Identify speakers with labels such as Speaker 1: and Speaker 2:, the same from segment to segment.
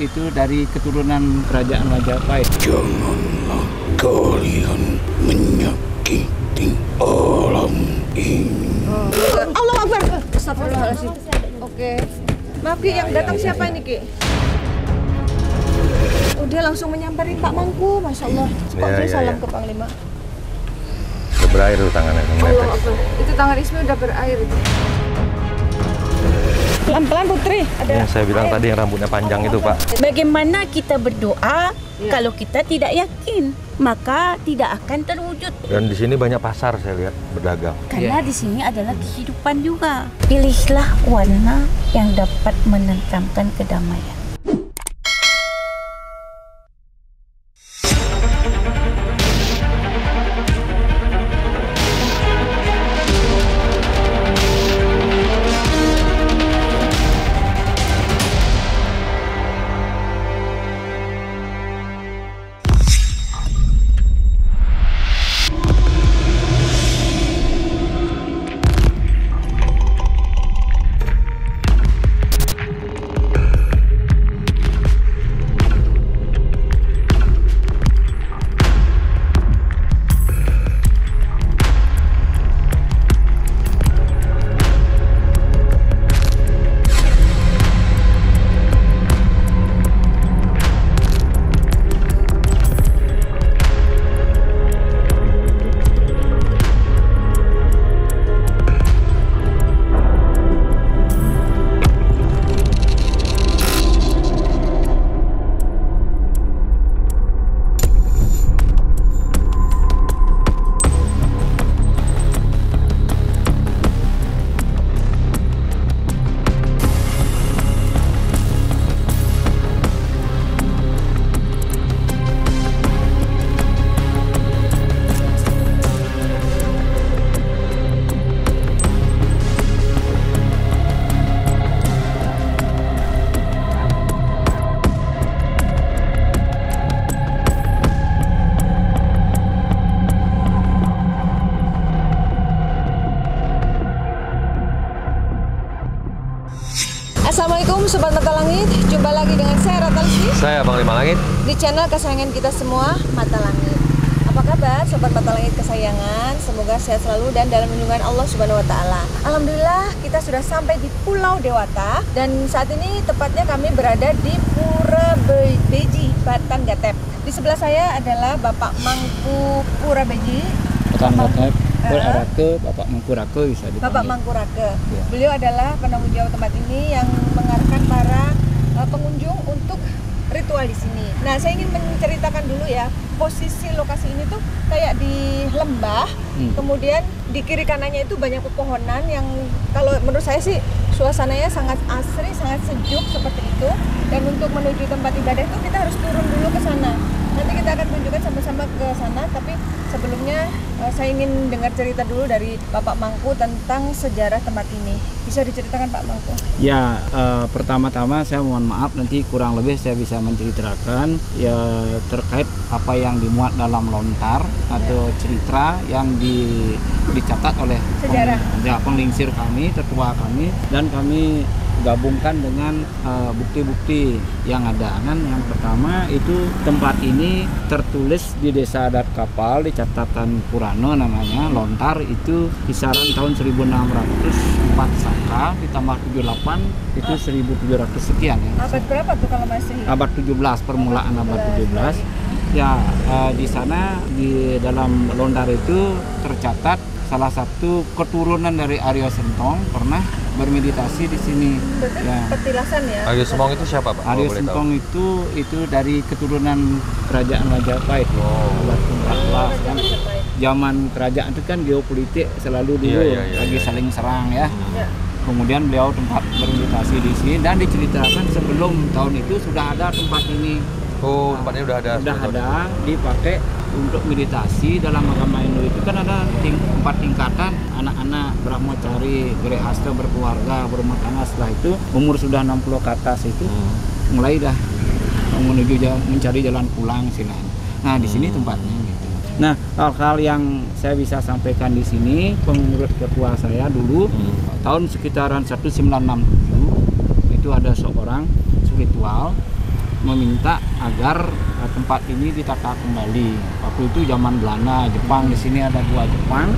Speaker 1: itu dari keturunan kerajaan Majapahit.
Speaker 2: Janganlah kalian menyakiti alam ini.
Speaker 3: Allah Akbar. Astagfirullahaladzim. Oke. Maaf Ki, yang datang siapa ini Ki? Udah langsung menyamperin Pak Mangku, Masya Allah. Kok dia salam ke Panglima?
Speaker 4: Udah berair tuh tangannya.
Speaker 3: Allah Akbar. Itu tangan Ismi udah berair itu. Pelan-pelan Putri. Ada
Speaker 4: Yang saya bilang tadi yang rambutnya panjang itu Pak.
Speaker 5: Bagaimana kita berdoa kalau kita tidak yakin, maka tidak akan terwujud.
Speaker 4: Dan di sini banyak pasar saya lihat berdagang.
Speaker 5: Karena di sini adalah kehidupan juga. Pilihlah warna yang dapat menentramkan kedamaian.
Speaker 3: Assalamualaikum Sobat Mata Langit, jumpa lagi dengan saya Rata Lisni.
Speaker 4: Saya Panglima Langit.
Speaker 3: Di channel kesayangan kita semua, Mata Langit. Apa kabar Sobat Mata Langit kesayangan? Semoga sehat selalu dan dalam lindungan Allah Subhanahu Wa Taala. Alhamdulillah kita sudah sampai di Pulau Dewata. Dan saat ini tepatnya kami berada di Pura Beji, Batan Gatep. Di sebelah saya adalah Bapak Mangku Pura Beji.
Speaker 1: Batan Gatep, Bapak Mangku Rake bisa dipanggil.
Speaker 3: Bapak Mangku Rake.
Speaker 1: Ya.
Speaker 3: Beliau adalah penanggung jawab tempat ini yang mengarahkan para pengunjung untuk ritual di sini. Nah, saya ingin menceritakan dulu ya, posisi lokasi ini tuh kayak di lembah, kemudian di kiri kanannya itu banyak pepohonan yang kalau menurut saya sih suasananya sangat asri, sangat sejuk seperti itu. Dan untuk menuju tempat ibadah itu kita harus turun dulu ke sana. Nanti kita akan tunjukkan sama-sama ke sana, tapi sebelumnya saya ingin dengar cerita dulu dari Bapak Mangku tentang sejarah tempat ini. Bisa diceritakan Pak Mangku?
Speaker 1: Ya, pertama-tama saya mohon maaf nanti kurang lebih saya bisa menceritakan ya terkait apa yang dimuat dalam lontar atau cerita yang dicatat oleh
Speaker 3: Sejarah.
Speaker 1: penglingsir kami, tetua kami, dan kami gabungkan dengan bukti-bukti yang ada. Kan yang pertama itu tempat ini tertulis di Desa Adat Kapal di catatan Purana namanya lontar itu kisaran tahun 1604 Saka ditambah 78 itu 1700 sekian ya.
Speaker 3: Abad berapa tuh kalau masih?
Speaker 1: Abad 17, permulaan abad 17. Ya, di sana di dalam lontar itu tercatat salah satu keturunan dari Aryo Sentong pernah bermeditasi di sini.
Speaker 3: Berarti
Speaker 1: Ya.
Speaker 3: petilasan ya?
Speaker 4: Aryo Sentong itu siapa Pak?
Speaker 1: Aryo
Speaker 4: Kalau boleh
Speaker 1: Sentong itu dari keturunan kerajaan Majapahit. Abad 14 kan. Zaman kerajaan itu kan geopolitik selalu dulu lagi saling serang ya.
Speaker 3: Ya.
Speaker 1: Kemudian beliau tempat bermeditasi di sini dan diceritakan sebelum tahun itu sudah ada tempat ini.
Speaker 4: Oh, tempatnya udah ada.
Speaker 1: Sudah ada dipakai untuk meditasi. Dalam agama Hindu itu kan ada 4 tingkatan. Anak-anak brahmacari, grehasta berkeluarga, berumah tangga, setelah itu umur sudah 60 ke atas itu mulai dah menuju mencari jalan pulang istilahnya. Nah, di sini tempatnya gitu. Nah, hal-hal yang saya bisa sampaikan di sini pengurus ketua saya dulu tahun sekitaran 1967 itu ada seorang spiritual meminta agar tempat ini ditata kembali. Waktu itu zaman Belanda, Jepang, di sini ada gua Jepang,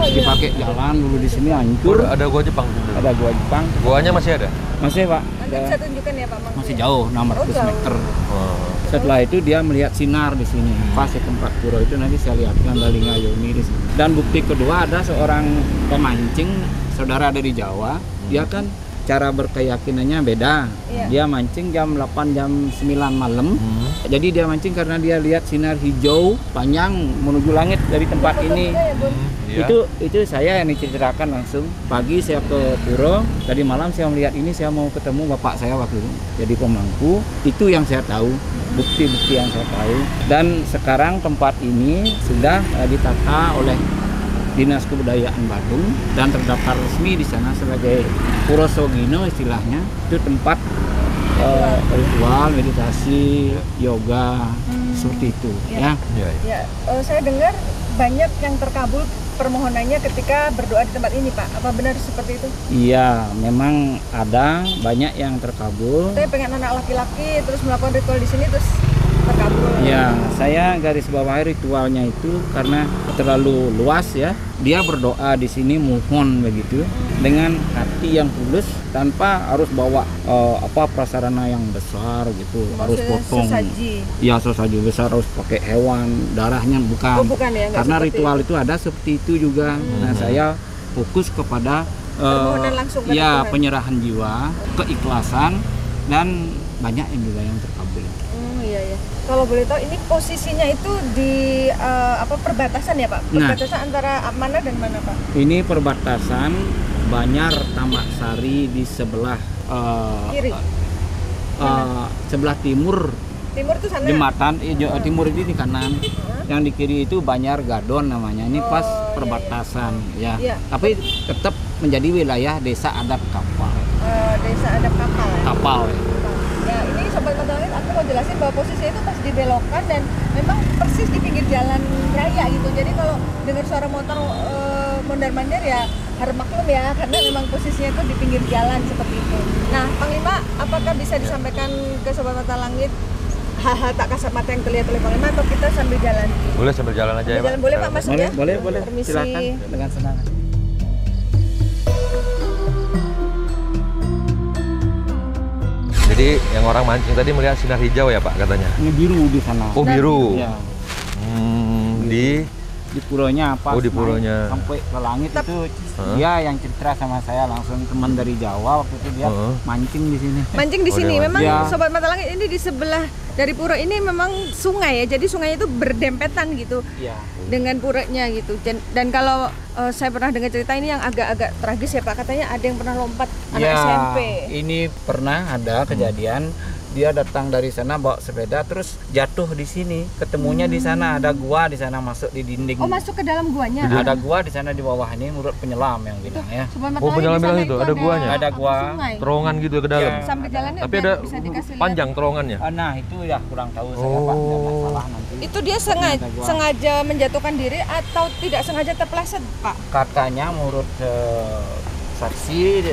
Speaker 1: dipakai jalan dulu di sini hancur.
Speaker 4: Ada gua Jepang.
Speaker 1: Ada gua Jepang.
Speaker 4: Guanya masih ada?
Speaker 1: Masih Pak.
Speaker 3: Nanti bisa tunjukkan ya Pak Mangku.
Speaker 1: Masih jauh, 600
Speaker 3: jauh.
Speaker 1: meter.
Speaker 4: Oh.
Speaker 1: Setelah itu dia melihat sinar di sini. Pas di tempat pura itu nanti saya lihatkan dari Ngayomi di sini. Dan bukti kedua ada seorang pemancing, saudara dari Jawa. Dia kan cara berkeyakinannya beda.
Speaker 3: Iya.
Speaker 1: Dia mancing jam 8 jam 9 malam. Jadi dia mancing karena dia lihat sinar hijau panjang menuju langit dari tempat ini.
Speaker 4: Iya.
Speaker 1: Itu saya yang diceritakan langsung. Pagi saya ke pura, tadi malam saya melihat ini, saya mau ketemu bapak saya waktu itu jadi pemangku. Itu yang saya tahu, bukti-bukti yang saya tahu. Dan sekarang tempat ini sudah ditata oleh Dinas Kebudayaan Badung dan terdaftar resmi di sana sebagai Pura Sogino istilahnya. Itu tempat ritual, meditasi, yoga, seperti itu ya.
Speaker 4: Iya.
Speaker 3: Ya, saya dengar banyak yang terkabul permohonannya ketika berdoa di tempat ini Pak. Apa benar seperti itu?
Speaker 1: Iya, memang ada banyak yang terkabul.
Speaker 3: Saya pengen anak laki-laki terus melakukan ritual di sini terus terkabul.
Speaker 1: Ya, saya garis bawahi ritualnya itu karena terlalu luas ya. Dia berdoa di sini mohon begitu dengan hati yang tulus tanpa harus bawa prasarana yang besar gitu, harus
Speaker 3: Maksudnya
Speaker 1: potong.
Speaker 3: sesaji.
Speaker 1: Ya, sesaji besar harus pakai hewan, darahnya bukan.
Speaker 3: Oh, bukan ya, nggak
Speaker 1: Karena
Speaker 3: seperti
Speaker 1: ritual itu ada seperti itu juga. Nah, saya fokus kepada
Speaker 3: Permohonan langsung kepada
Speaker 1: ya
Speaker 3: Tuhan.
Speaker 1: penyerahan jiwa, keikhlasan, dan banyak yang juga yang terkabul.
Speaker 3: Iya ya. Kalau boleh tahu ini posisinya itu di perbatasan ya Pak?
Speaker 1: Nah.
Speaker 3: Perbatasan antara mana dan mana Pak?
Speaker 1: Ini perbatasan Banyar Tamak Sari di sebelah
Speaker 3: Kiri.
Speaker 1: sebelah timur
Speaker 3: Timur tuh sana.
Speaker 1: jembatan timur ini di kanan. Yang di kiri itu Banyar Gadon namanya. Ini pas perbatasan ya.
Speaker 3: Iya.
Speaker 1: Tapi tetap menjadi wilayah Desa Adat Kapal.
Speaker 3: Desa Adat Kapal. Ya?
Speaker 1: Kapal ya.
Speaker 3: Ya ini Sobat Mata Langit, aku mau jelasin bahwa posisinya itu pas dibelokan dan memang persis di pinggir jalan raya gitu. Jadi kalau dengar suara motor mondar-mandir ya harus maklum ya, karena memang posisinya itu di pinggir jalan seperti itu. Nah, Panglima, apakah bisa disampaikan ke Sobat Mata Langit hal-hal tak kasat mata yang terlihat oleh Panglima atau kita sambil jalan?
Speaker 4: Boleh sambil jalan aja ya, Pak.
Speaker 3: Jalan boleh Pak masuk ya?
Speaker 1: Boleh.
Speaker 3: Permisi.
Speaker 1: Silakan dengan senang.
Speaker 4: Jadi yang orang mancing tadi melihat sinar hijau ya Pak katanya?
Speaker 1: Ini biru di sana.
Speaker 4: Oh biru.
Speaker 1: Ya.
Speaker 4: Di
Speaker 1: puronya apa?
Speaker 4: Oh, di puronya.
Speaker 1: Sampai ke langit itu dia yang cerita sama saya langsung, teman dari Jawa waktu itu dia mancing di sini.
Speaker 3: Mancing di
Speaker 4: Oh,
Speaker 3: sini.
Speaker 4: dia
Speaker 3: Memang
Speaker 1: mancing.
Speaker 3: Sobat Mata Langit ini di sebelah dari pura ini memang sungai ya. Jadi sungainya itu berdempetan gitu
Speaker 1: Iya.
Speaker 3: dengan puranya gitu. Dan kalau saya pernah dengar cerita ini yang agak-agak tragis ya Pak, katanya ada yang pernah lompat anak
Speaker 1: Ya,
Speaker 3: SMP.
Speaker 1: ini pernah ada kejadian. Dia datang dari sana bawa sepeda terus jatuh di sini. Ketemunya di sana ada gua di sana, masuk di dinding.
Speaker 3: Oh, masuk ke dalam guanya.
Speaker 1: Ada gua di sana di bawah ini menurut penyelam yang bilang ya.
Speaker 3: Sobat Mata
Speaker 4: Oh,
Speaker 3: Langit,
Speaker 4: penyelam
Speaker 3: di sana
Speaker 4: bilang itu, ada guanya?
Speaker 1: Ada gua.
Speaker 3: sungai.
Speaker 4: terowongan gitu ke dalam.
Speaker 1: Iya.
Speaker 3: Sambil jalannya
Speaker 4: Tapi
Speaker 3: biar
Speaker 4: ada
Speaker 3: bisa dikasih lihat.
Speaker 4: panjang terowongannya.
Speaker 1: Nah, itu ya kurang tahu saya Pak, nggak masalah nanti.
Speaker 3: Itu dia sengaja menjatuhkan diri atau tidak sengaja terpeleset Pak?
Speaker 1: Katanya menurut saksi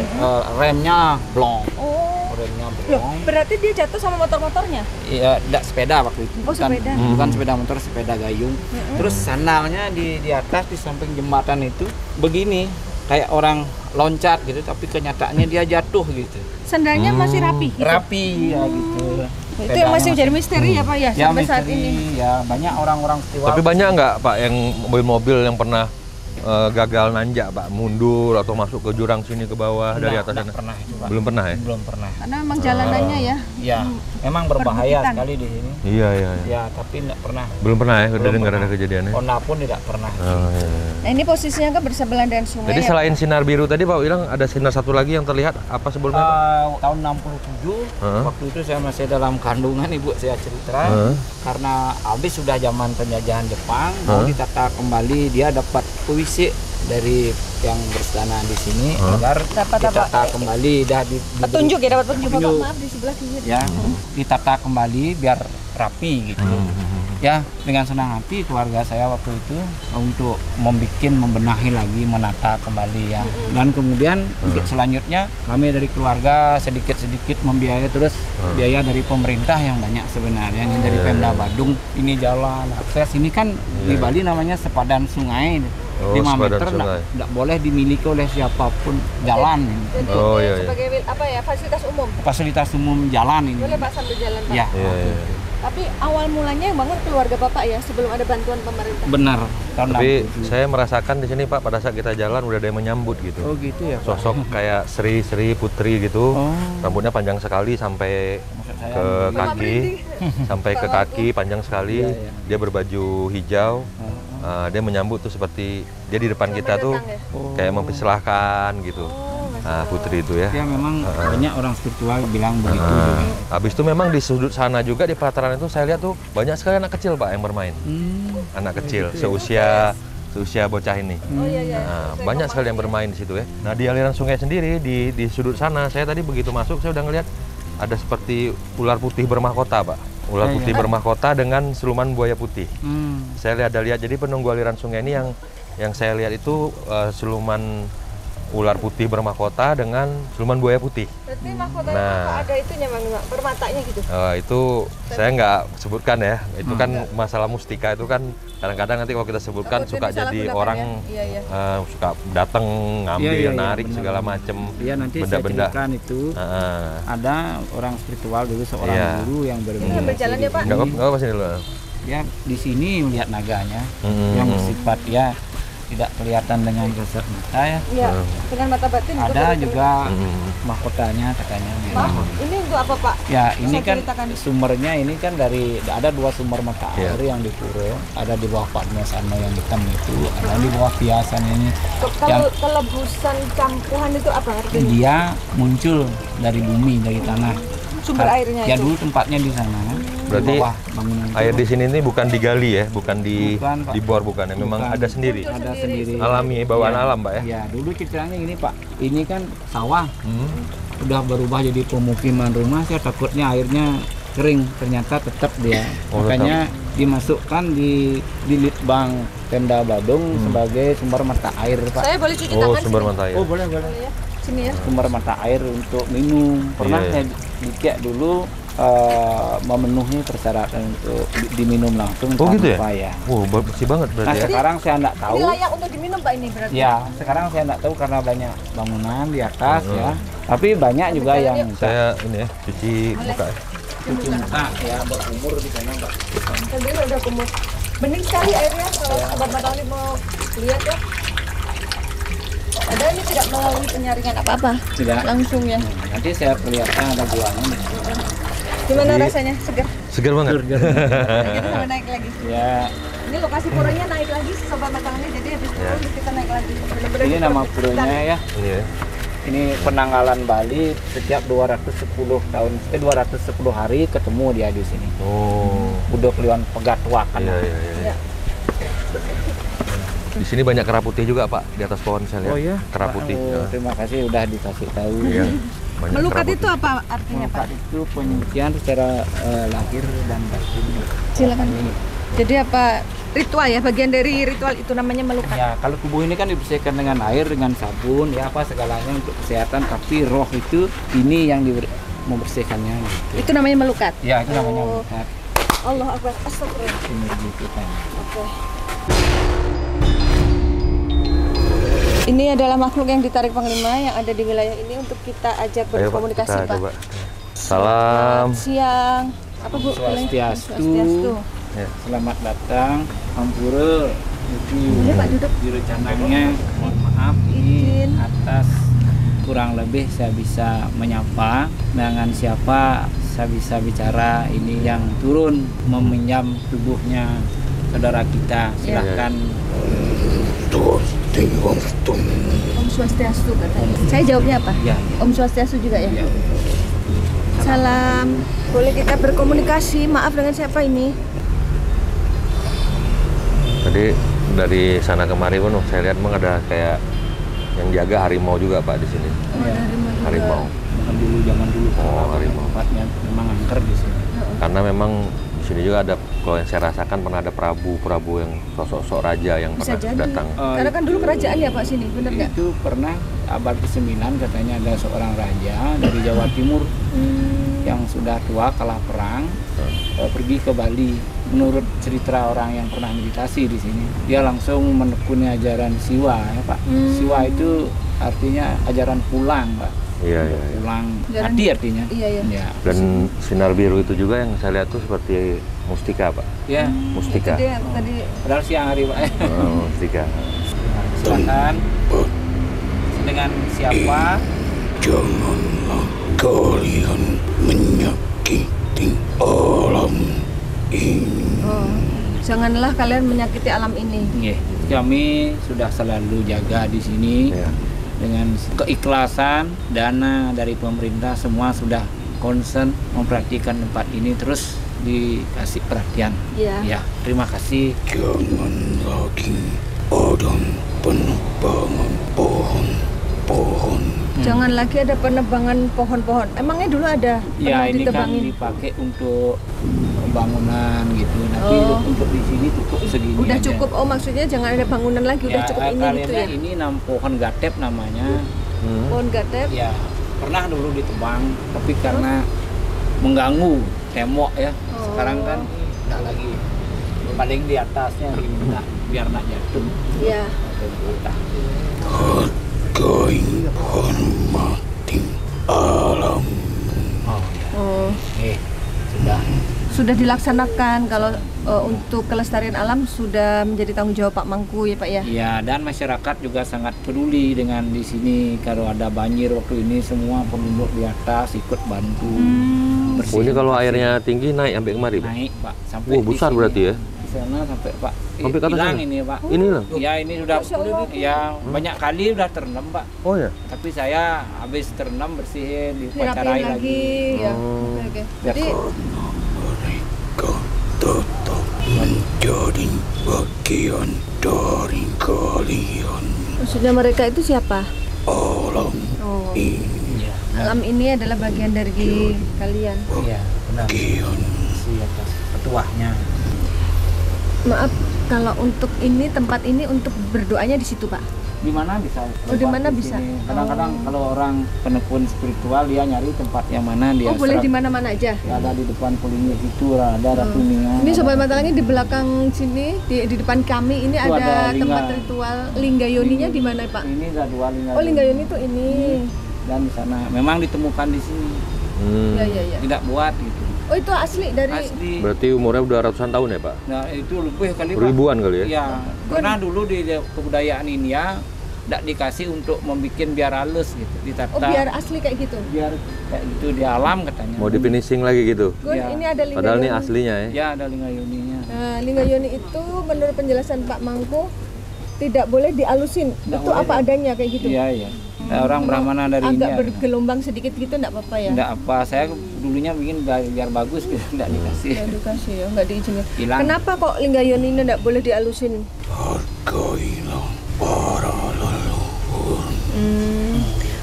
Speaker 1: remnya blong.
Speaker 3: Oh.
Speaker 1: Remnya
Speaker 3: Loh,
Speaker 1: blong.
Speaker 3: berarti dia jatuh sama motor-motornya?
Speaker 1: Iya, enggak sepeda waktu itu.
Speaker 3: Oh, sepeda.
Speaker 1: Bukan sepeda motor, sepeda gayung. Terus sandalnya di atas di samping jembatan itu begini, kayak orang loncat gitu, tapi kenyataannya dia jatuh gitu.
Speaker 3: Sandalnya masih rapi gitu?
Speaker 1: Rapi ya gitu.
Speaker 3: Itu yang masih menjadi misteri ya Pak ya,
Speaker 1: Ya,
Speaker 3: sampai saat
Speaker 1: misteri,
Speaker 3: ini.
Speaker 1: ya banyak orang-orang setiwa.
Speaker 4: Tapi banyak nggak Pak yang mobil-mobil yang pernah gagal nanjak Pak, mundur atau masuk ke jurang sini ke bawah dari atas sana?
Speaker 1: pernah itu Pak.
Speaker 4: Belum pernah ya?
Speaker 1: Belum pernah.
Speaker 3: Karena memang jalanannya ya.
Speaker 1: Ya, memang berbahaya
Speaker 3: Perbukitan.
Speaker 1: sekali di sini.
Speaker 4: Iya.
Speaker 1: Ya, tapi enggak pernah.
Speaker 4: Belum pernah ya, udah
Speaker 1: Belum
Speaker 4: dengar
Speaker 1: pernah.
Speaker 4: ada kejadiannya.
Speaker 1: Honda pun tidak pernah.
Speaker 4: Oh, iya.
Speaker 3: Nah ini posisinya kan bersebelahan dengan sungai.
Speaker 4: Jadi
Speaker 3: ya,
Speaker 4: selain sinar biru tadi Pak bilang ada sinar satu lagi yang terlihat apa sebelumnya Pak?
Speaker 1: Tahun 67
Speaker 4: Heeh.
Speaker 1: waktu itu saya masih dalam kandungan, ibu saya cerita.
Speaker 4: Heeh.
Speaker 1: Karena habis sudah zaman penjajahan Jepang, mau ditata kembali, dia dapat puisi dari yang berstana di sini agar
Speaker 3: Dapat apa?
Speaker 1: ditata kembali,
Speaker 3: Petunjuk ya, dapat petunjuk.
Speaker 1: Petunjuk.
Speaker 3: Maaf di sebelah sini.
Speaker 1: ya ditata kembali biar rapi gitu. Ya, dengan senang hati keluarga saya waktu itu untuk membenahi lagi, menata kembali ya. Dan kemudian untuk selanjutnya kami dari keluarga sedikit-sedikit membiayai terus biaya dari pemerintah yang banyak sebenarnya. Ini dari Pemda Badung, ini jalan akses. Ini kan di Bali namanya sepadan sungai. 5 meter tidak boleh dimiliki oleh siapapun jalan ini.
Speaker 3: Sebagai apa ya, fasilitas umum
Speaker 1: jalan ini.
Speaker 3: boleh Pak sambil jalan Pak?
Speaker 1: Ya.
Speaker 3: Tapi awal mulanya yang bangun keluarga Bapak ya, sebelum ada bantuan pemerintah.
Speaker 1: Benar.
Speaker 4: Tapi saya merasakan di sini Pak, pada saat kita jalan udah ada yang menyambut gitu.
Speaker 1: Oh gitu ya Pak.
Speaker 4: Sosok kayak Sri Putri gitu. Rambutnya panjang sekali sampai ke kaki, sampai ke kaki panjang sekali. Dia berbaju hijau. Dia menyambut tuh seperti dia di depan kita tuh kayak mempersilahkan gitu. Putri itu ya.
Speaker 1: Ya memang banyak orang spiritual bilang begitu juga.
Speaker 4: Habis itu memang di sudut sana juga di pelataran itu saya lihat tuh banyak sekali anak kecil Pak yang bermain. Anak kecil seusia bocah ini. Banyak sekali yang bermain di situ ya. Nah di aliran sungai sendiri di sudut sana saya tadi begitu masuk saya udah ngeliat ada seperti ular putih bermahkota Pak. Ular putih bermahkota dengan siluman buaya putih. Saya lihat jadi penunggu aliran sungai ini yang saya lihat itu siluman ular putih bermahkota dengan siluman buaya putih.
Speaker 3: Berarti mahkotanya ada itunya Bang, permatanya gitu?
Speaker 4: Itu saya nggak sebutkan ya. Itu kan masalah mustika itu kan kadang-kadang nanti kalau kita sebutkan suka jadi orang suka datang ngambil, narik segala macem benda-benda.
Speaker 1: Itu ada orang spiritual dulu seorang guru yang
Speaker 3: berjalan ya Pak?
Speaker 4: Nggak apa-apa sini dulu.
Speaker 1: Ya di sini melihat naganya yang bersifat ya tidak kelihatan dengan kasat mata ya.
Speaker 3: Iya, dengan mata batin
Speaker 1: ada juga mahkotanya katanya.
Speaker 3: Ini untuk apa Pak?
Speaker 1: Ya ini kan sumbernya ini kan dari ada 2 sumber mata air yang di Puro, ada di bawah Padma sana yang hitam itu, ada di bawah Piasan ini.
Speaker 3: Kalau kelebusan campuhan itu apa artinya?
Speaker 1: Dia muncul dari bumi, dari tanah.
Speaker 3: Sumber airnya
Speaker 1: ya
Speaker 3: itu?
Speaker 1: Dulu tempatnya di sana.
Speaker 4: Berarti air di sini ini bukan digali ya, bukan dibor bukan ya, memang ada sendiri.
Speaker 1: Ada sendiri.
Speaker 4: Alami, bawaan alam Pak ya.
Speaker 1: Ya, dulu ceritanya ini Pak. Ini kan sawah. Udah berubah jadi pemukiman rumah, saya takutnya airnya kering, ternyata tetap dia. Makanya dimasukkan di Litbang Pemda Badung sebagai sumber mata air Pak.
Speaker 3: Saya boleh cuci tangan
Speaker 4: sumber mata air.
Speaker 1: Oh, boleh.
Speaker 3: Ya. Sini ya.
Speaker 1: Sumber mata air untuk minum. Pernah saya dikek dulu memenuhi persyaratan untuk diminum langsung.
Speaker 4: Gitu
Speaker 1: ya?
Speaker 4: Bersih banget berarti ya.
Speaker 1: Sekarang saya enggak tahu.
Speaker 3: Ini layak untuk diminum Pak ini berarti?
Speaker 1: Ya, sekarang saya enggak tahu karena banyak bangunan di atas ya. Tapi banyak juga yang
Speaker 4: saya ini ya, cuci muka.
Speaker 1: Cuci muka ya, berkumur di sana Pak.
Speaker 3: Tadi udah kumur. Bening sekali airnya kalau Sobat Matahari mau lihat ya. Ada ini tidak melalui penyaringan apa-apa?
Speaker 1: Tidak.
Speaker 3: Langsung ya.
Speaker 1: Nanti saya perlihatkan ada buahnya.
Speaker 3: Gimana rasanya? Segar?
Speaker 4: Segar banget.
Speaker 3: Kita naik lagi.
Speaker 1: Ya.
Speaker 3: Ini lokasi puronya naik lagi Sobat Matahari, jadi habis itu kita naik lagi. Benar-benar
Speaker 1: ini nama puronya ya.
Speaker 4: Ini ya.
Speaker 1: Ini penanggalan Bali setiap 210 hari ketemu dia di sini. Udah keliwan pegatwa kan.
Speaker 4: Iya. Di sini banyak kera putih juga Pak, di atas pohon saya lihat.
Speaker 1: Oh iya.
Speaker 4: Kera putih.
Speaker 1: Terima kasih udah dikasih tahu.
Speaker 4: Iya.
Speaker 3: Melukat itu apa artinya Pak?
Speaker 1: Melukat itu penyucian secara lahir dan batin.
Speaker 3: Silakan. Jadi apa ritual ya, bagian dari ritual itu namanya melukat.
Speaker 1: Ya, kalau tubuh ini kan dibersihkan dengan air, dengan sabun, ya apa segalanya untuk kesehatan. Tapi roh itu ini yang membersihkannya. Gitu.
Speaker 3: Itu namanya melukat.
Speaker 1: Ya, itu namanya melukat.
Speaker 3: Allah Akbar. Astagfirullah.
Speaker 1: Sinergi kita.
Speaker 3: Oke. Ini adalah makhluk yang ditarik Panglima yang ada di wilayah ini untuk kita ajak berkomunikasi Pak.
Speaker 4: Coba. Salam.
Speaker 3: Siang. Apa Bu?
Speaker 1: Swastiastu. Ya. Selamat datang, Ampura.
Speaker 3: Ini Pak duduk.
Speaker 1: Direncananya, mohon maaf ini atas kurang lebih saya bisa menyapa dengan siapa saya bisa bicara ini yang turun meminjam tubuhnya saudara kita. Silahkan.
Speaker 3: Om Swastiastu katanya. Saya jawabnya apa?
Speaker 1: Ya.
Speaker 3: Om Swastiastu juga ya?
Speaker 1: Ya.
Speaker 3: Salam. Boleh kita berkomunikasi? Maaf dengan siapa ini?
Speaker 4: Tadi dari sana kemari pun saya lihat memang ada kayak yang jaga harimau juga Pak di sini. Harimau.
Speaker 1: Zaman dulu.
Speaker 4: Harimau.
Speaker 1: Tempatnya memang angker di sini.
Speaker 4: Karena memang di sini juga ada, kalau yang saya rasakan pernah ada Prabu yang sosok raja yang
Speaker 3: Bisa
Speaker 4: pernah
Speaker 3: jadi.
Speaker 4: datang.
Speaker 3: Karena kan dulu kerajaan ya Pak sini, bener nggak?
Speaker 1: Itu pernah abad ke-9 katanya ada seorang raja dari Jawa Timur yang sudah tua kalah perang, pergi ke Bali. Menurut cerita orang yang pernah meditasi di sini, dia langsung menekuni ajaran Siwa ya Pak. Siwa itu artinya ajaran pulang Pak.
Speaker 4: Iya.
Speaker 1: Pulang
Speaker 3: Ajaran-
Speaker 1: mati artinya.
Speaker 3: Iya.
Speaker 1: Ya.
Speaker 4: Dan sinar biru itu juga yang saya lihat tuh seperti mustika, Pak.
Speaker 1: Ya.
Speaker 4: Mustika.
Speaker 3: Dia tadi
Speaker 1: Padahal siang hari Pak.
Speaker 4: Oh, mustika.
Speaker 1: Silakan. Dengan siapa?
Speaker 2: Janganlah kalian menyakiti alam ini.
Speaker 3: janganlah kalian menyakiti alam ini.
Speaker 1: Nggih. Kami sudah selalu jaga di sini.
Speaker 4: Ya.
Speaker 1: Dengan keikhlasan, dana dari pemerintah semua sudah concern memperhatikan tempat ini, terus dikasih perhatian.
Speaker 3: Iya.
Speaker 1: Ya, terima kasih.
Speaker 2: Jangan lagi ada penebangan pohon-pohon.
Speaker 3: Jangan lagi ada penebangan pohon-pohon. Emangnya dulu ada
Speaker 1: Ya,
Speaker 3: pernah
Speaker 1: ini kan
Speaker 3: ditebangin?
Speaker 1: dipakai untuk bangunan gitu. Tapi
Speaker 3: Oh.
Speaker 1: untuk di sini cukup segini
Speaker 3: Udah
Speaker 1: aja.
Speaker 3: cukup. Oh, maksudnya jangan ada bangunan lagi, udah cukup ini
Speaker 1: kalian
Speaker 3: gitu ya.
Speaker 1: Ini pohon gatep namanya.
Speaker 3: Pohon gatep.
Speaker 1: Ya, pernah dulu ditebang, tapi karena mengganggu tembok ya.
Speaker 3: Oh.
Speaker 1: Sekarang kan enggak lagi. Paling di atasnya ini enggak, biar enggak jatuh.
Speaker 3: Iya.
Speaker 2: Hargai hormati alam.
Speaker 1: Oh ya.
Speaker 3: Oh,
Speaker 1: Sudah.
Speaker 3: sudah dilaksanakan kalau untuk kelestarian alam sudah menjadi tanggung jawab Pak Mangku ya Pak ya.
Speaker 1: Ya, dan masyarakat juga sangat peduli dengan di sini. Kalau ada banjir waktu ini semua penduduk di atas ikut bantu.
Speaker 4: Oh, ini kalau airnya tinggi naik sampai kemari, Pak?
Speaker 1: Naik, Pak, sampai
Speaker 4: Wah,
Speaker 1: di
Speaker 4: besar
Speaker 1: sini.
Speaker 4: berarti ya?
Speaker 1: Di sana sampai Pak.
Speaker 4: Sampai ke atas
Speaker 1: Hilang
Speaker 4: sana?
Speaker 1: ini, Pak.
Speaker 4: Ini lah.
Speaker 1: Ya, ini sudah ya banyak kali udah terendam, Pak.
Speaker 4: Oh ya?
Speaker 1: Tapi saya habis terendam bersihin,
Speaker 3: Dirapiin
Speaker 1: dipacarai
Speaker 3: lagi.
Speaker 1: lagi.
Speaker 3: Ya.
Speaker 4: Oh.
Speaker 3: Oke.
Speaker 1: Ya.
Speaker 3: Jadi
Speaker 2: Mereka tetap menjadi bagian dari kalian.
Speaker 3: maksudnya mereka itu siapa?
Speaker 2: Alam
Speaker 3: Oh,
Speaker 2: ini
Speaker 1: Iya.
Speaker 3: alam ini adalah bagian dari kalian.
Speaker 1: Iya, benar.
Speaker 2: bagian
Speaker 1: Si atas petuahnya.
Speaker 3: Maaf, kalau untuk ini tempat ini untuk berdoanya di situ Pak.
Speaker 1: Di mana bisa?
Speaker 3: Oh, di mana bisa?
Speaker 1: sini. Kadang-kadang kalau orang penekun spiritual dia nyari tempat yang mana dia
Speaker 3: Oh, boleh
Speaker 1: serap.
Speaker 3: di mana-mana aja.
Speaker 1: Ya, ada di depan Pulingi itu ada Ratuningan.
Speaker 3: Ini sobat matalangnya di belakang sini di depan kami ini
Speaker 1: Itu
Speaker 3: ada
Speaker 1: ada
Speaker 3: tempat
Speaker 1: lingga.
Speaker 3: ritual Linggayoninya di mana Pak?
Speaker 1: Ini ada dua lingga.
Speaker 3: Oh, Linggayoni itu ini.
Speaker 1: Dan di sana memang ditemukan di sini.
Speaker 3: Ya.
Speaker 1: Tidak buat gitu.
Speaker 3: Oh, itu asli dari
Speaker 1: Asli.
Speaker 4: Berarti umurnya udah ratusan tahun ya, Pak?
Speaker 1: Nah, itu lebih kali Pak.
Speaker 4: Ribuan kali ya?
Speaker 1: Iya. Pernah dulu di kebudayaan India tidak dikasih untuk membuat biar halus gitu, ditata.
Speaker 3: Oh, biar asli kayak gitu.
Speaker 1: Biar kayak gitu di alam katanya.
Speaker 4: Mau di finishing lagi gitu?
Speaker 3: Gun,
Speaker 1: Ya.
Speaker 3: ini ada Linggayoni.
Speaker 4: Padahal ini aslinya ya?
Speaker 1: Ya, ada lingga yoninya.
Speaker 3: Nah, Linggayoni itu menurut penjelasan Pak Mangku tidak boleh dialusin.
Speaker 1: Nggak
Speaker 3: Itu
Speaker 1: boleh,
Speaker 3: apa
Speaker 1: ya.
Speaker 3: adanya kayak gitu.
Speaker 1: Iya, iya. Orang Brahmana dari
Speaker 3: Agak
Speaker 1: India.
Speaker 3: bergelombang sedikit gitu enggak apa-apa ya?
Speaker 1: Enggak apa, saya dulunya bikin biar bagus gitu, enggak dikasih.
Speaker 3: Edukasi ya, enggak diizinkan.
Speaker 1: Hilang.
Speaker 3: Kenapa kok Linggayoni ini enggak boleh dialusin?
Speaker 2: hargailah para leluhur.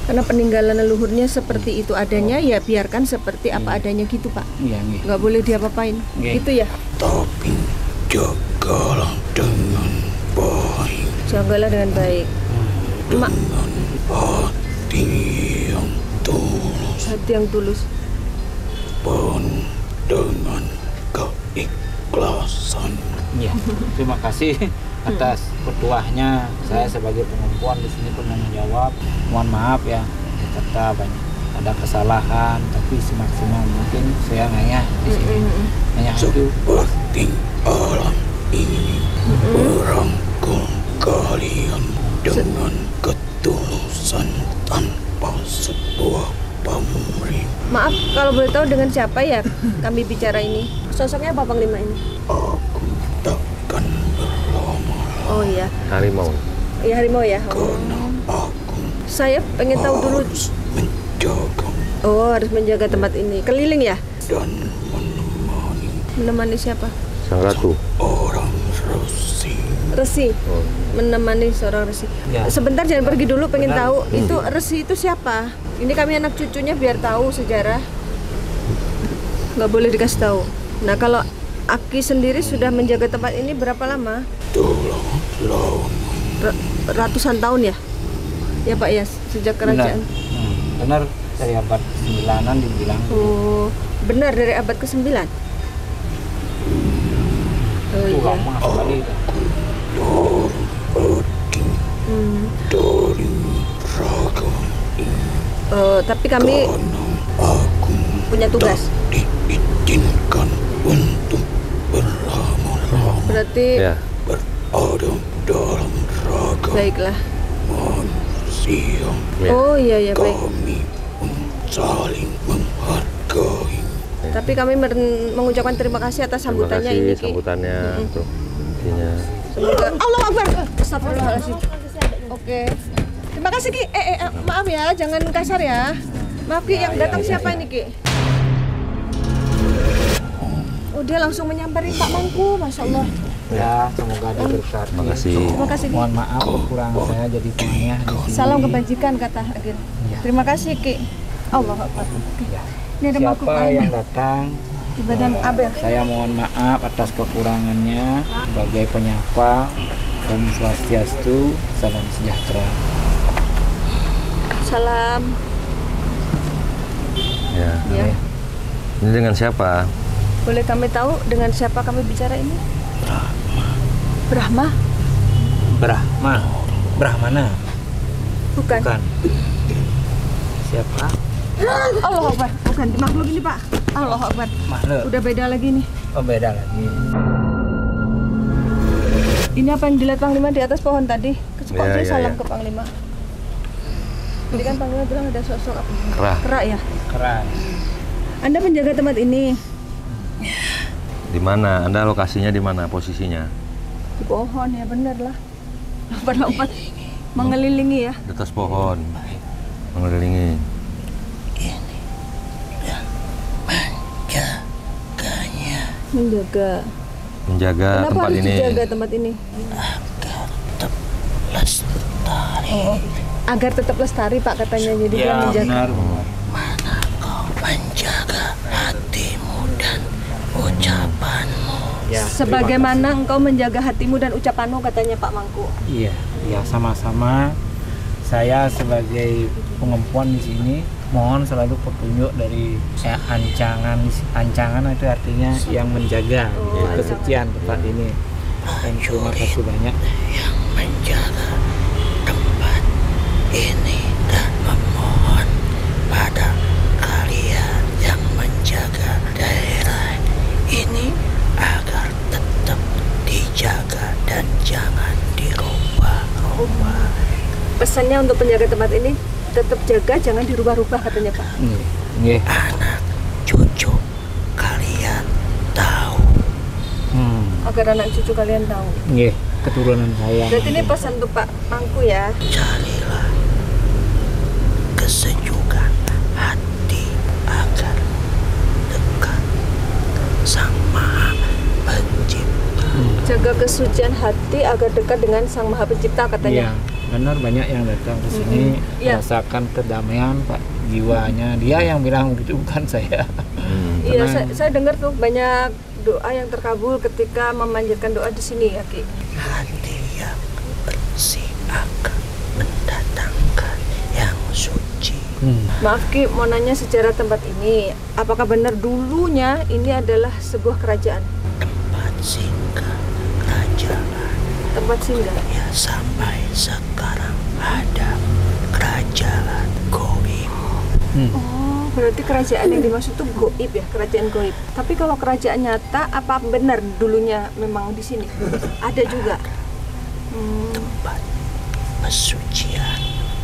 Speaker 3: Karena peninggalan leluhurnya seperti itu adanya, ya biarkan seperti apa adanya gitu Pak.
Speaker 1: Iya, nggih.
Speaker 3: Nggak boleh diapa-apain.
Speaker 1: Nggih.
Speaker 3: Gitu ya.
Speaker 2: Tapi jagalah dengan baik,
Speaker 3: Jagalah dengan baik. Mak,
Speaker 2: dengan hati yang tulus,
Speaker 3: hati yang tulus.
Speaker 2: penuh dengan keikhlasan.
Speaker 1: Iya. Terima kasih atas petuahnya. Saya sebagai perempuan di sini pernah menjawab. Mohon maaf ya, kata banyak ada kesalahan, tapi semaksimal mungkin saya ngayah di sini. Hanya itu.
Speaker 2: Seperti alam ini merangkul kalian dengan ketulusan tanpa sebuah pamrih.
Speaker 3: Maaf kalau boleh tahu dengan siapa ya kami bicara ini? Sosoknya apa Panglima ini?
Speaker 2: Aku takkan berlama
Speaker 3: Oh iya,
Speaker 4: Harimau.
Speaker 3: iya harimau ya.
Speaker 2: karena aku
Speaker 3: Saya pengen tahu dulu.
Speaker 2: harus menjaga
Speaker 3: Oh, harus menjaga tempat ini. Keliling ya?
Speaker 2: dan menemani
Speaker 3: Menemani siapa?
Speaker 4: Sang Ratu.
Speaker 2: orang resi.
Speaker 3: Resi. Menemani seorang resi.
Speaker 1: Ya.
Speaker 3: Sebentar jangan pergi dulu, pengen
Speaker 1: Benar.
Speaker 3: tahu itu resi itu siapa? Ini kami anak cucunya biar tahu sejarah. Nggak boleh dikasih tahu. Nah kalau Aki sendiri sudah menjaga tempat ini berapa lama? Ratusan tahun ya? Ya Pak ya, sejak kerajaan.
Speaker 1: Benar dari abad ke-9 dibilang.
Speaker 3: Oh, benar dari abad ke-9. Oh iya.
Speaker 1: Lama sekali.
Speaker 3: Tapi kami punya tugas.
Speaker 2: Diizinkan untuk berlama-lama
Speaker 3: Berarti
Speaker 4: Ya.
Speaker 2: berada dalam raga
Speaker 3: baiklah.
Speaker 2: manusia.
Speaker 4: Ya.
Speaker 3: Oh iya ya baik.
Speaker 2: Kami pun saling menghargai.
Speaker 3: Tapi kami mengucapkan terima kasih atas
Speaker 4: Terima
Speaker 3: sambutannya
Speaker 4: kasih
Speaker 3: ini Ki.
Speaker 4: sambutannya. Tuh, intinya.
Speaker 3: Semoga Allah Akbar. Astagfirullahaladzim. Oke. Terima kasih Ki. Maaf ya, jangan kasar ya. Maaf Ki, yang datang siapa ini Ki? Oh dia langsung menyamperin Pak Mangku, Masya Allah.
Speaker 1: Ya, semoga diberkati.
Speaker 4: Terima kasih.
Speaker 3: Terima kasih Ki.
Speaker 1: Mohon maaf kekurangan saya jadi pengayah di sini.
Speaker 3: Salam kebajikan kata Agin. Terima kasih Ki. Allah Akbar.
Speaker 1: Ya.
Speaker 3: Ini ada mangkuk
Speaker 1: Siapa
Speaker 3: lain.
Speaker 1: yang datang,
Speaker 3: Di badan Abel.
Speaker 1: saya mohon maaf atas kekurangannya. Sebagai penyapa, Om Swastiastu, salam sejahtera.
Speaker 3: Salam.
Speaker 4: Ya.
Speaker 3: Ya.
Speaker 4: Ini dengan siapa?
Speaker 3: Boleh kami tahu dengan siapa kami bicara ini? Brahma?
Speaker 1: Brahmana?
Speaker 3: Bukan.
Speaker 1: Bukan. Siapa?
Speaker 3: Allah Akbar. Bukan di makhluk ini Pak. Allah Akbar.
Speaker 1: Makhluk.
Speaker 3: Udah beda lagi nih.
Speaker 1: Oh, beda lagi.
Speaker 3: Ini apa yang dilihat Panglima di atas pohon tadi? Kok
Speaker 4: Ya,
Speaker 3: saya
Speaker 4: ya,
Speaker 3: salam
Speaker 4: ya.
Speaker 3: ke Panglima. Tadi kan Panglima bilang ada sosok apa?
Speaker 4: Kerah.
Speaker 3: Kerak ya?
Speaker 1: Keren.
Speaker 3: Anda menjaga tempat ini
Speaker 4: Di mana? Anda lokasinya di mana? Posisinya?
Speaker 3: di pohon ya bener lah. Lompat-lompat mengelilingi ya.
Speaker 4: Di atas pohon. Mengelilingi.
Speaker 3: Menjaga.
Speaker 4: Menjaga
Speaker 3: Kenapa
Speaker 4: tempat
Speaker 3: harus
Speaker 4: ini.
Speaker 3: dijaga tempat ini? Agar tetap lestari Pak katanya. Jadi dia
Speaker 1: Ya,
Speaker 3: menjaga.
Speaker 1: benar.
Speaker 2: Menjaga hatimu dan ucapanmu.
Speaker 1: Ya,
Speaker 3: Sebagaimana engkau menjaga hatimu dan ucapanmu katanya Pak Mangku.
Speaker 1: Iya, ya sama-sama. Saya sebagai pengempuan di sini mohon selalu petunjuk dari ancangan itu artinya yang menjaga kesucian tempat ini. Dan terima kasih banyak.
Speaker 2: Yang menjaga tempat ini dan memohon pada kalian yang menjaga daerah ini agar tetap dijaga dan jangan dirubah-rubah.
Speaker 3: Pesannya untuk penjaga tempat ini tetap jaga, jangan dirubah-rubah katanya Pak.
Speaker 1: Nggih.
Speaker 2: Anak cucu kalian tahu.
Speaker 3: Agar anak cucu kalian tahu.
Speaker 1: Nggih, keturunan saya.
Speaker 3: Berarti ini pesan untuk Pak Mangku ya.
Speaker 2: Carilah kesejukan hati agar dekat Sang Maha Pencipta.
Speaker 3: Jaga kesucian hati agar dekat dengan Sang Maha Pencipta
Speaker 1: Iya,
Speaker 3: katanya.
Speaker 1: benar banyak yang datang ke sini
Speaker 3: Iya.
Speaker 1: merasakan kedamaian Pak jiwanya. Dia yang bilang begitu bukan saya.
Speaker 3: Iya,
Speaker 1: Tenang.
Speaker 3: saya dengar tuh banyak doa yang terkabul ketika memanjatkan doa di sini ya Ki.
Speaker 2: Hati yang bersih akan mendatangkan yang suci.
Speaker 3: Maaf Ki, mau nanya sejarah tempat ini. Apakah benar dulunya ini adalah sebuah kerajaan?
Speaker 2: Tempat singgah kerajaan
Speaker 3: Tempat singgah.
Speaker 2: ya sampai sekarang ada kerajaan goib.
Speaker 3: Oh, berarti kerajaan yang dimaksud itu goib ya, kerajaan goib. Tapi kalau kerajaan nyata, apa benar dulunya memang di sini? Ada juga.
Speaker 2: Tempat pesucian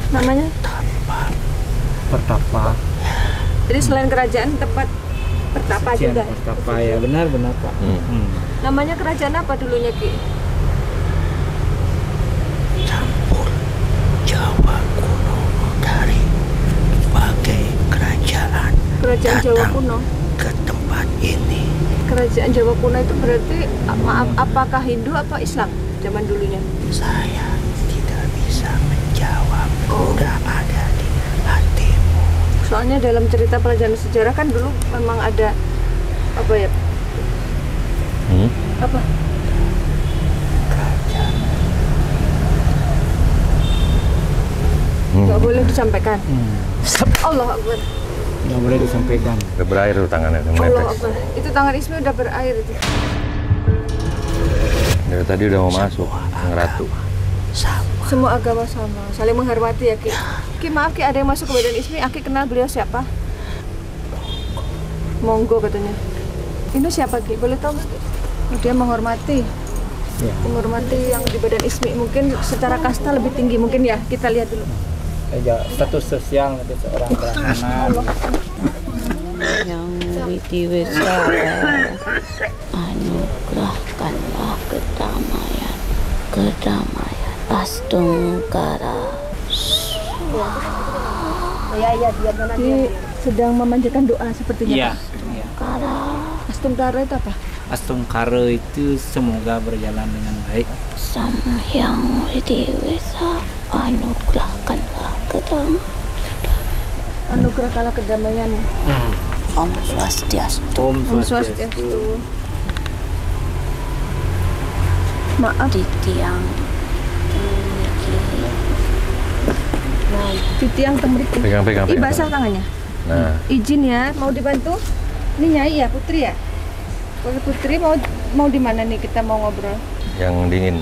Speaker 3: Namanya?
Speaker 2: tanpa
Speaker 1: Pertapa.
Speaker 3: Jadi selain kerajaan tempat pertapa
Speaker 1: Sucian
Speaker 3: juga.
Speaker 1: Pertapa ya, benar Pak.
Speaker 3: Namanya kerajaan apa dulunya Ki?
Speaker 2: campur Jawa kuno dari berbagai kerajaan
Speaker 3: Kerajaan Jawa
Speaker 2: datang
Speaker 3: kuno.
Speaker 2: ke tempat ini.
Speaker 3: Kerajaan Jawa kuno itu berarti maaf, apakah Hindu apa Islam zaman dulunya?
Speaker 2: Saya tidak bisa menjawab. Udah ada di hatimu.
Speaker 3: Soalnya dalam cerita pelajaran sejarah kan dulu memang ada apa ya? Apa? Nggak boleh disampaikan. Allah Akbar.
Speaker 1: Nggak boleh disampaikan.
Speaker 4: Udah berair tuh tangannya, udah
Speaker 3: Allah
Speaker 4: menetes.
Speaker 3: Akbar. Itu tangan Ismi udah berair itu.
Speaker 4: Dari tadi udah mau masuk, Sang Ratu.
Speaker 3: Semua agama sama, saling menghormati ya Ki. Ki maaf Ki, ada yang masuk ke badan Ismi. Aki kenal beliau siapa? Monggo katanya. Ini siapa Ki? Boleh tahu nggak Ki? Oh, dia menghormati.
Speaker 1: Ya.
Speaker 3: Menghormati yang di badan Ismi. Mungkin secara kasta lebih tinggi mungkin ya. Kita lihat dulu.
Speaker 1: Status sosial dari seorang brahmana.
Speaker 5: Yang witiwisa, anugerahkanlah kedamaian, Astungkara.
Speaker 3: Dia sedang memanjatkan doa sepertinya.
Speaker 1: Iya.
Speaker 3: Pak. Astungkara itu apa?
Speaker 1: Astungkara itu semoga berjalan dengan baik.
Speaker 5: Sama yang witiwisa, anugerahkanlah kedamaian.
Speaker 3: Anugerahkanlah kedamaian.
Speaker 5: Om Swastiastu.
Speaker 3: Om Swastiastu. Maaf
Speaker 5: Di tiang
Speaker 3: di tiang temriki.
Speaker 4: Pegang.
Speaker 3: Ih, basah tangannya.
Speaker 4: Nah,
Speaker 3: Izin ya, mau dibantu? Ini Nyai ya, Putri ya? Putri mau di mana nih kita mau ngobrol?
Speaker 4: yang dingin.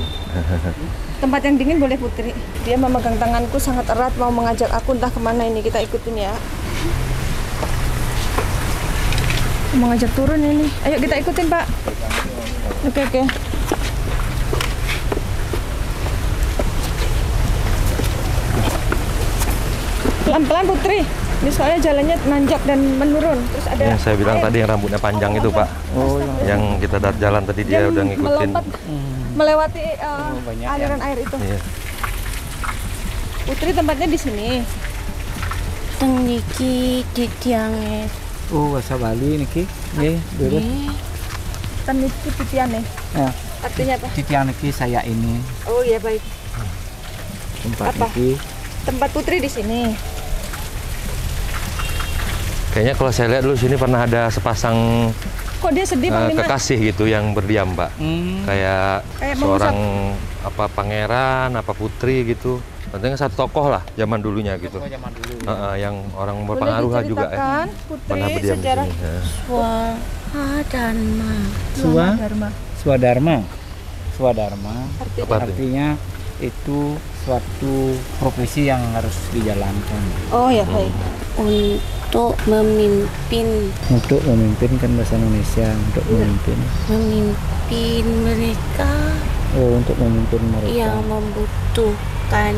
Speaker 3: Tempat yang dingin boleh Putri. Dia memegang tanganku sangat erat mau mengajak aku entah kemana ini, kita ikutin ya. Mau ngajak turun ini. Ayo kita ikutin Pak. Oke. Pelan-pelan Putri. Ini soalnya jalannya nanjak dan menurun. Terus ada
Speaker 4: Yang saya bilang
Speaker 3: air.
Speaker 4: tadi yang rambutnya panjang itu, Pak.
Speaker 1: Oh,
Speaker 4: Yang kita jalan tadi dia
Speaker 3: Dan
Speaker 4: udah ngikutin.
Speaker 3: melompat, melewati
Speaker 1: banyak
Speaker 3: aliran air itu.
Speaker 4: Iya.
Speaker 3: Putri tempatnya di sini.
Speaker 5: Tenggiki di tiang
Speaker 1: Oh, bahasa Bali niki. Nggih, dulu.
Speaker 3: Teniki Titiane.
Speaker 1: Nah,
Speaker 3: Artinya apa?
Speaker 1: titian niki saya ini
Speaker 3: Oh iya baik.
Speaker 1: tempat
Speaker 3: Apa?
Speaker 1: niki.
Speaker 3: Tempat Putri di sini.
Speaker 4: Kayaknya kalau saya lihat dulu sini pernah ada sepasang
Speaker 3: Kok dia sedih Bang Dimas?
Speaker 4: kekasih gitu yang berdiam, Pak. Kayak
Speaker 3: Kayak
Speaker 4: seorang apa pangeran, apa putri gitu. Tentunya satu tokoh lah zaman dulunya gitu.
Speaker 1: Zaman dulu.
Speaker 4: Yang orang
Speaker 3: Boleh
Speaker 4: berpengaruh lah juga
Speaker 3: diceritakan,
Speaker 4: pernah
Speaker 3: Putri
Speaker 4: berdiam di
Speaker 3: sejarah
Speaker 4: sini. Ya.
Speaker 5: Swadharma.
Speaker 3: Swadharma.
Speaker 1: Swadharma.
Speaker 3: Artinya
Speaker 4: Apa artinya?
Speaker 1: Artinya itu suatu profesi yang harus dijalankan.
Speaker 3: Oh ya baik.
Speaker 5: Untuk memimpin
Speaker 1: Untuk memimpin kan bahasa Indonesia, untuk memimpin.
Speaker 5: mereka
Speaker 1: Oh, untuk memimpin mereka
Speaker 5: yang membutuhkan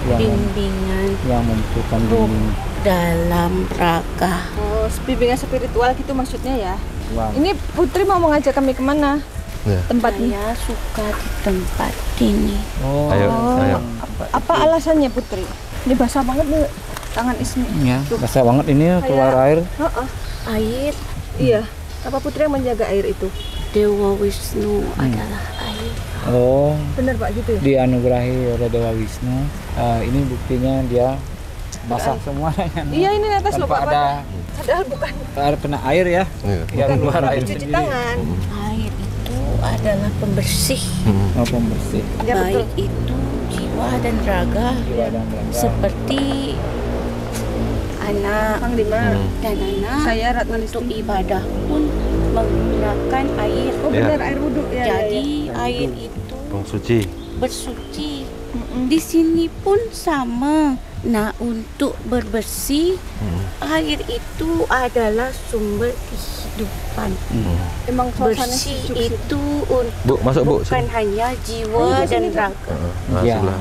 Speaker 5: bimbingan
Speaker 1: yang membutuhkan
Speaker 5: ruh
Speaker 1: bimbingan.
Speaker 5: dalam raga.
Speaker 3: Oh, bimbingan spiritual gitu maksudnya ya.
Speaker 1: Wow.
Speaker 3: Ini Putri mau mengajak kami kemana?
Speaker 4: Ya.
Speaker 3: Tempatnya.
Speaker 5: Saya suka di tempat ini.
Speaker 1: Oh,
Speaker 4: Ayo.
Speaker 3: Apa alasannya Putri? Ini basah banget nih tangan Ismi.
Speaker 1: Ya, basah banget ini ya, keluar air.
Speaker 3: Heeh.
Speaker 5: Air
Speaker 3: Iya. Apa Putri yang menjaga air itu?
Speaker 5: Dewa Wisnu adalah air.
Speaker 1: Oh,
Speaker 3: Benar Pak gitu ya?
Speaker 1: dianugerahi oleh Dewa Wisnu. Ini buktinya dia basah semuanya.
Speaker 3: Iya ini netes loh
Speaker 1: Tanpa
Speaker 3: Pak.
Speaker 1: ada
Speaker 3: Padahal bukan
Speaker 1: kena air ya.
Speaker 4: Iya.
Speaker 1: Yang keluar air
Speaker 3: cuci
Speaker 1: sendiri.
Speaker 3: tangan.
Speaker 5: Air itu adalah pembersih,
Speaker 1: Oh, pembersih
Speaker 3: Ya
Speaker 5: baik
Speaker 3: betul.
Speaker 5: itu jiwa dan raga,
Speaker 1: jiwa dan raga.
Speaker 5: seperti anak
Speaker 3: Bang Dimas.
Speaker 5: dan anak
Speaker 3: Saya Ratna
Speaker 5: untuk
Speaker 3: Listi.
Speaker 5: ibadah pun menggunakan air.
Speaker 3: Oh benar air wudhu ya.
Speaker 5: Jadi
Speaker 3: ya.
Speaker 5: air itu
Speaker 4: Bung Suci.
Speaker 5: bersuci. Di sini pun sama. Nah, untuk berbersih, air itu adalah sumber kehidupan.
Speaker 3: Emang suasana
Speaker 5: Bersih
Speaker 3: sejuk.
Speaker 5: itu untuk
Speaker 4: Bu, masuk Bu.
Speaker 5: bukan
Speaker 4: Sini.
Speaker 5: hanya jiwa
Speaker 3: Ayo,
Speaker 5: dan
Speaker 3: sini, Bu.
Speaker 5: raga.
Speaker 4: Nah,
Speaker 1: Iya.
Speaker 4: sebelah.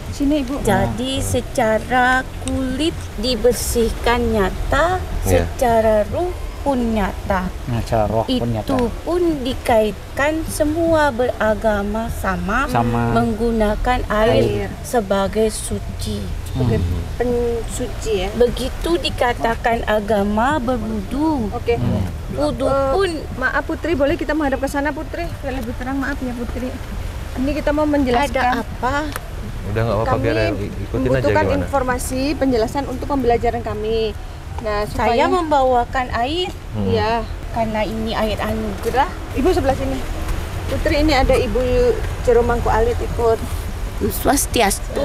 Speaker 3: Sini Ibu.
Speaker 5: Jadi secara kulit dibersihkan nyata,
Speaker 4: Iya.
Speaker 5: secara ruh pun nyata.
Speaker 1: Nah, cara roh pun nyata.
Speaker 5: Itu pun dikaitkan semua beragama sama,
Speaker 1: Sama.
Speaker 5: menggunakan air
Speaker 3: Air.
Speaker 5: sebagai suci.
Speaker 3: Sebagai pensuci ya.
Speaker 5: Begitu dikatakan agama berwudu.
Speaker 3: Oke.
Speaker 5: Wudu pun
Speaker 3: Maaf Putri, boleh kita menghadap ke sana Putri? Biar lebih terang, maaf ya Putri. Ini kita mau
Speaker 5: ada
Speaker 3: menjelaskan.
Speaker 5: apa?
Speaker 4: Udah nggak apa-apa
Speaker 3: Kami
Speaker 4: biar ikutin aja
Speaker 3: membutuhkan
Speaker 4: gimana.
Speaker 3: informasi penjelasan untuk pembelajaran kami. Nah,
Speaker 5: Saya
Speaker 3: supaya
Speaker 5: membawakan air
Speaker 3: ya,
Speaker 5: karena ini air anugerah.
Speaker 3: Ibu sebelah sini. Putri, ini ada Ibu Jero Mangku Alit ikut.
Speaker 5: Swastiastu.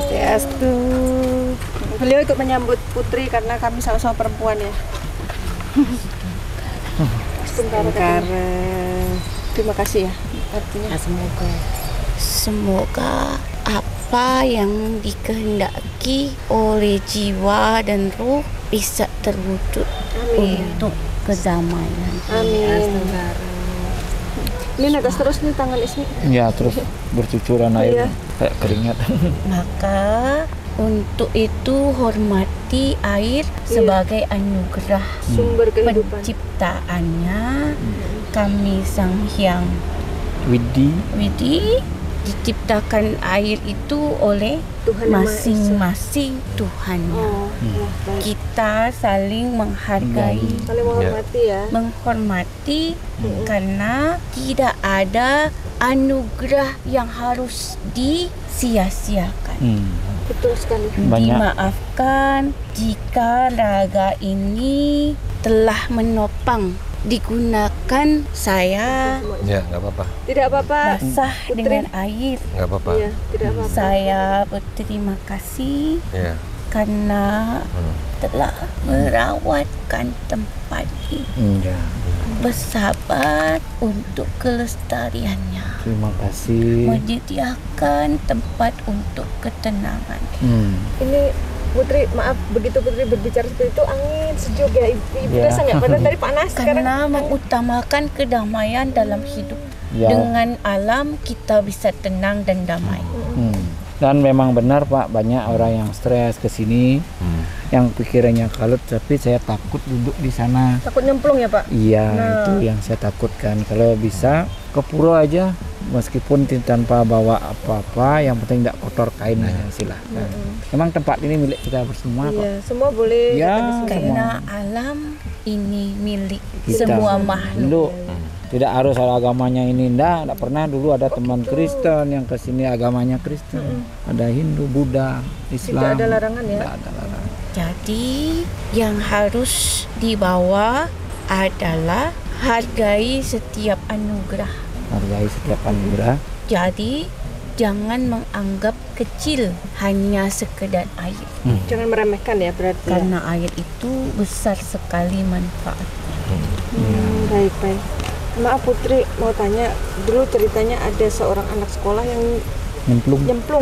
Speaker 3: Beliau ikut menyambut Putri karena kami sama-sama perempuan ya. Sebentar. Terima kasih ya. Artinya
Speaker 5: Semoga apa yang dikehendaki oleh jiwa dan ruh bisa terwujud untuk kedamaian.
Speaker 3: amin. Ini netes terus nih tangan Ismi.
Speaker 1: Ya, terus bercucuran air
Speaker 3: Iya.
Speaker 1: kayak keringat.
Speaker 5: Maka untuk itu hormati air sebagai anugerah
Speaker 3: Sumber kehidupan.
Speaker 5: penciptaannya kami Sang Hyang Widi diciptakan air itu oleh
Speaker 3: Tuhan Yang Maha Esa.
Speaker 5: masing-masing Tuhannya.
Speaker 3: Oh, ya, baik.
Speaker 5: Kita saling menghargai,
Speaker 3: Saling menghormati ya.
Speaker 5: menghormati karena tidak ada anugerah yang harus disia-siakan.
Speaker 3: Betul sekali.
Speaker 1: Banyak.
Speaker 5: Dimaafkan jika raga ini telah menopang digunakan saya
Speaker 4: Ya, nggak apa-apa.
Speaker 3: Tidak apa-apa.
Speaker 5: basah
Speaker 3: Putri.
Speaker 5: dengan air.
Speaker 4: Nggak apa-apa.
Speaker 3: Iya, tidak apa-apa.
Speaker 5: Saya berterima kasih
Speaker 4: Ya.
Speaker 5: karena telah merawatkan tempat ini,
Speaker 1: Ya,
Speaker 5: bersabar untuk kelestariannya,
Speaker 1: terima kasih.
Speaker 5: menyediakan tempat untuk ketenangan.
Speaker 3: Ini Putri, maaf begitu Putri berbicara seperti itu angin sejuk ya. Ibu
Speaker 1: Ya.
Speaker 3: rasa nggak? Padahal tadi panas sekarang.
Speaker 5: Karena mengutamakan kedamaian dalam hidup.
Speaker 1: Ya.
Speaker 5: Dengan alam kita bisa tenang dan damai.
Speaker 1: Dan memang benar Pak, banyak orang yang stres ke sini, yang pikirannya kalut, tapi saya takut duduk di sana.
Speaker 3: Takut nyemplung ya Pak?
Speaker 1: Iya,
Speaker 3: Nah.
Speaker 1: itu yang saya takutkan. Kalau bisa ke pura aja, meskipun tanpa bawa apa-apa, yang penting tidak kotor kain aja, silahkan. Memang tempat ini milik kita bersama kok.
Speaker 3: Iya, semua boleh
Speaker 1: Ya.
Speaker 3: datang ke sini.
Speaker 5: Karena alam ini milik
Speaker 1: Kita.
Speaker 5: semua makhluk.
Speaker 1: Tidak harus ada agamanya ini, tidak pernah. Dulu ada teman Kristen yang ke sini agamanya Kristen, ada Hindu, Buddha, Islam.
Speaker 3: Tidak ada larangan ya?
Speaker 1: Tidak ada larangan.
Speaker 5: Jadi yang harus dibawa adalah hargai setiap anugerah.
Speaker 1: Hargai setiap anugerah.
Speaker 5: Jadi jangan menganggap kecil hanya sekedar air.
Speaker 3: Jangan meremehkan ya berarti. Ya?
Speaker 5: Karena air itu besar sekali manfaatnya.
Speaker 3: Baik. Maaf Putri, mau tanya, dulu ceritanya ada seorang anak sekolah yang nyemplung.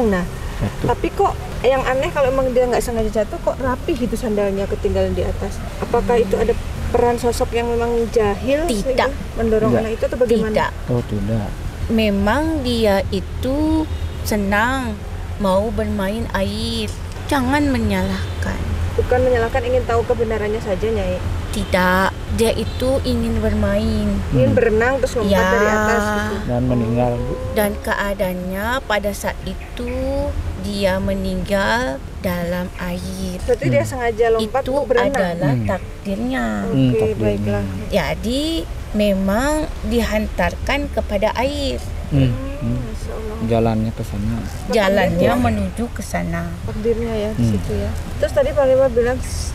Speaker 3: Nah,
Speaker 1: Jatuh.
Speaker 3: tapi kok yang aneh kalau emang dia nggak sengaja jatuh, kok rapi gitu sandalnya ketinggalan di atas. Apakah itu ada peran sosok yang memang jahil
Speaker 5: Tidak.
Speaker 3: sehingga mendorong
Speaker 1: Tidak.
Speaker 3: anak itu atau bagaimana?
Speaker 5: Tidak.
Speaker 1: Oh tidak.
Speaker 5: Memang dia itu senang mau bermain air. Jangan menyalahkan.
Speaker 3: Bukan menyalahkan, ingin tahu kebenarannya saja Nyai.
Speaker 5: Tidak, dia itu ingin bermain.
Speaker 3: Ingin berenang terus lompat
Speaker 5: Ya.
Speaker 3: dari atas gitu.
Speaker 1: Dan meninggal, Bu.
Speaker 5: Dan keadaannya pada saat itu dia meninggal dalam air.
Speaker 3: Berarti dia sengaja lompat
Speaker 5: Itu
Speaker 3: untuk berenang.
Speaker 5: adalah takdirnya.
Speaker 3: Oke,
Speaker 1: takdirnya.
Speaker 3: baiklah.
Speaker 5: Jadi memang dihantarkan kepada air.
Speaker 3: Masya Allah.
Speaker 1: Jalannya ke sana.
Speaker 5: Jalannya menuju ke sana.
Speaker 3: Takdirnya ya di situ ya. Terus tadi Pak Lima bilang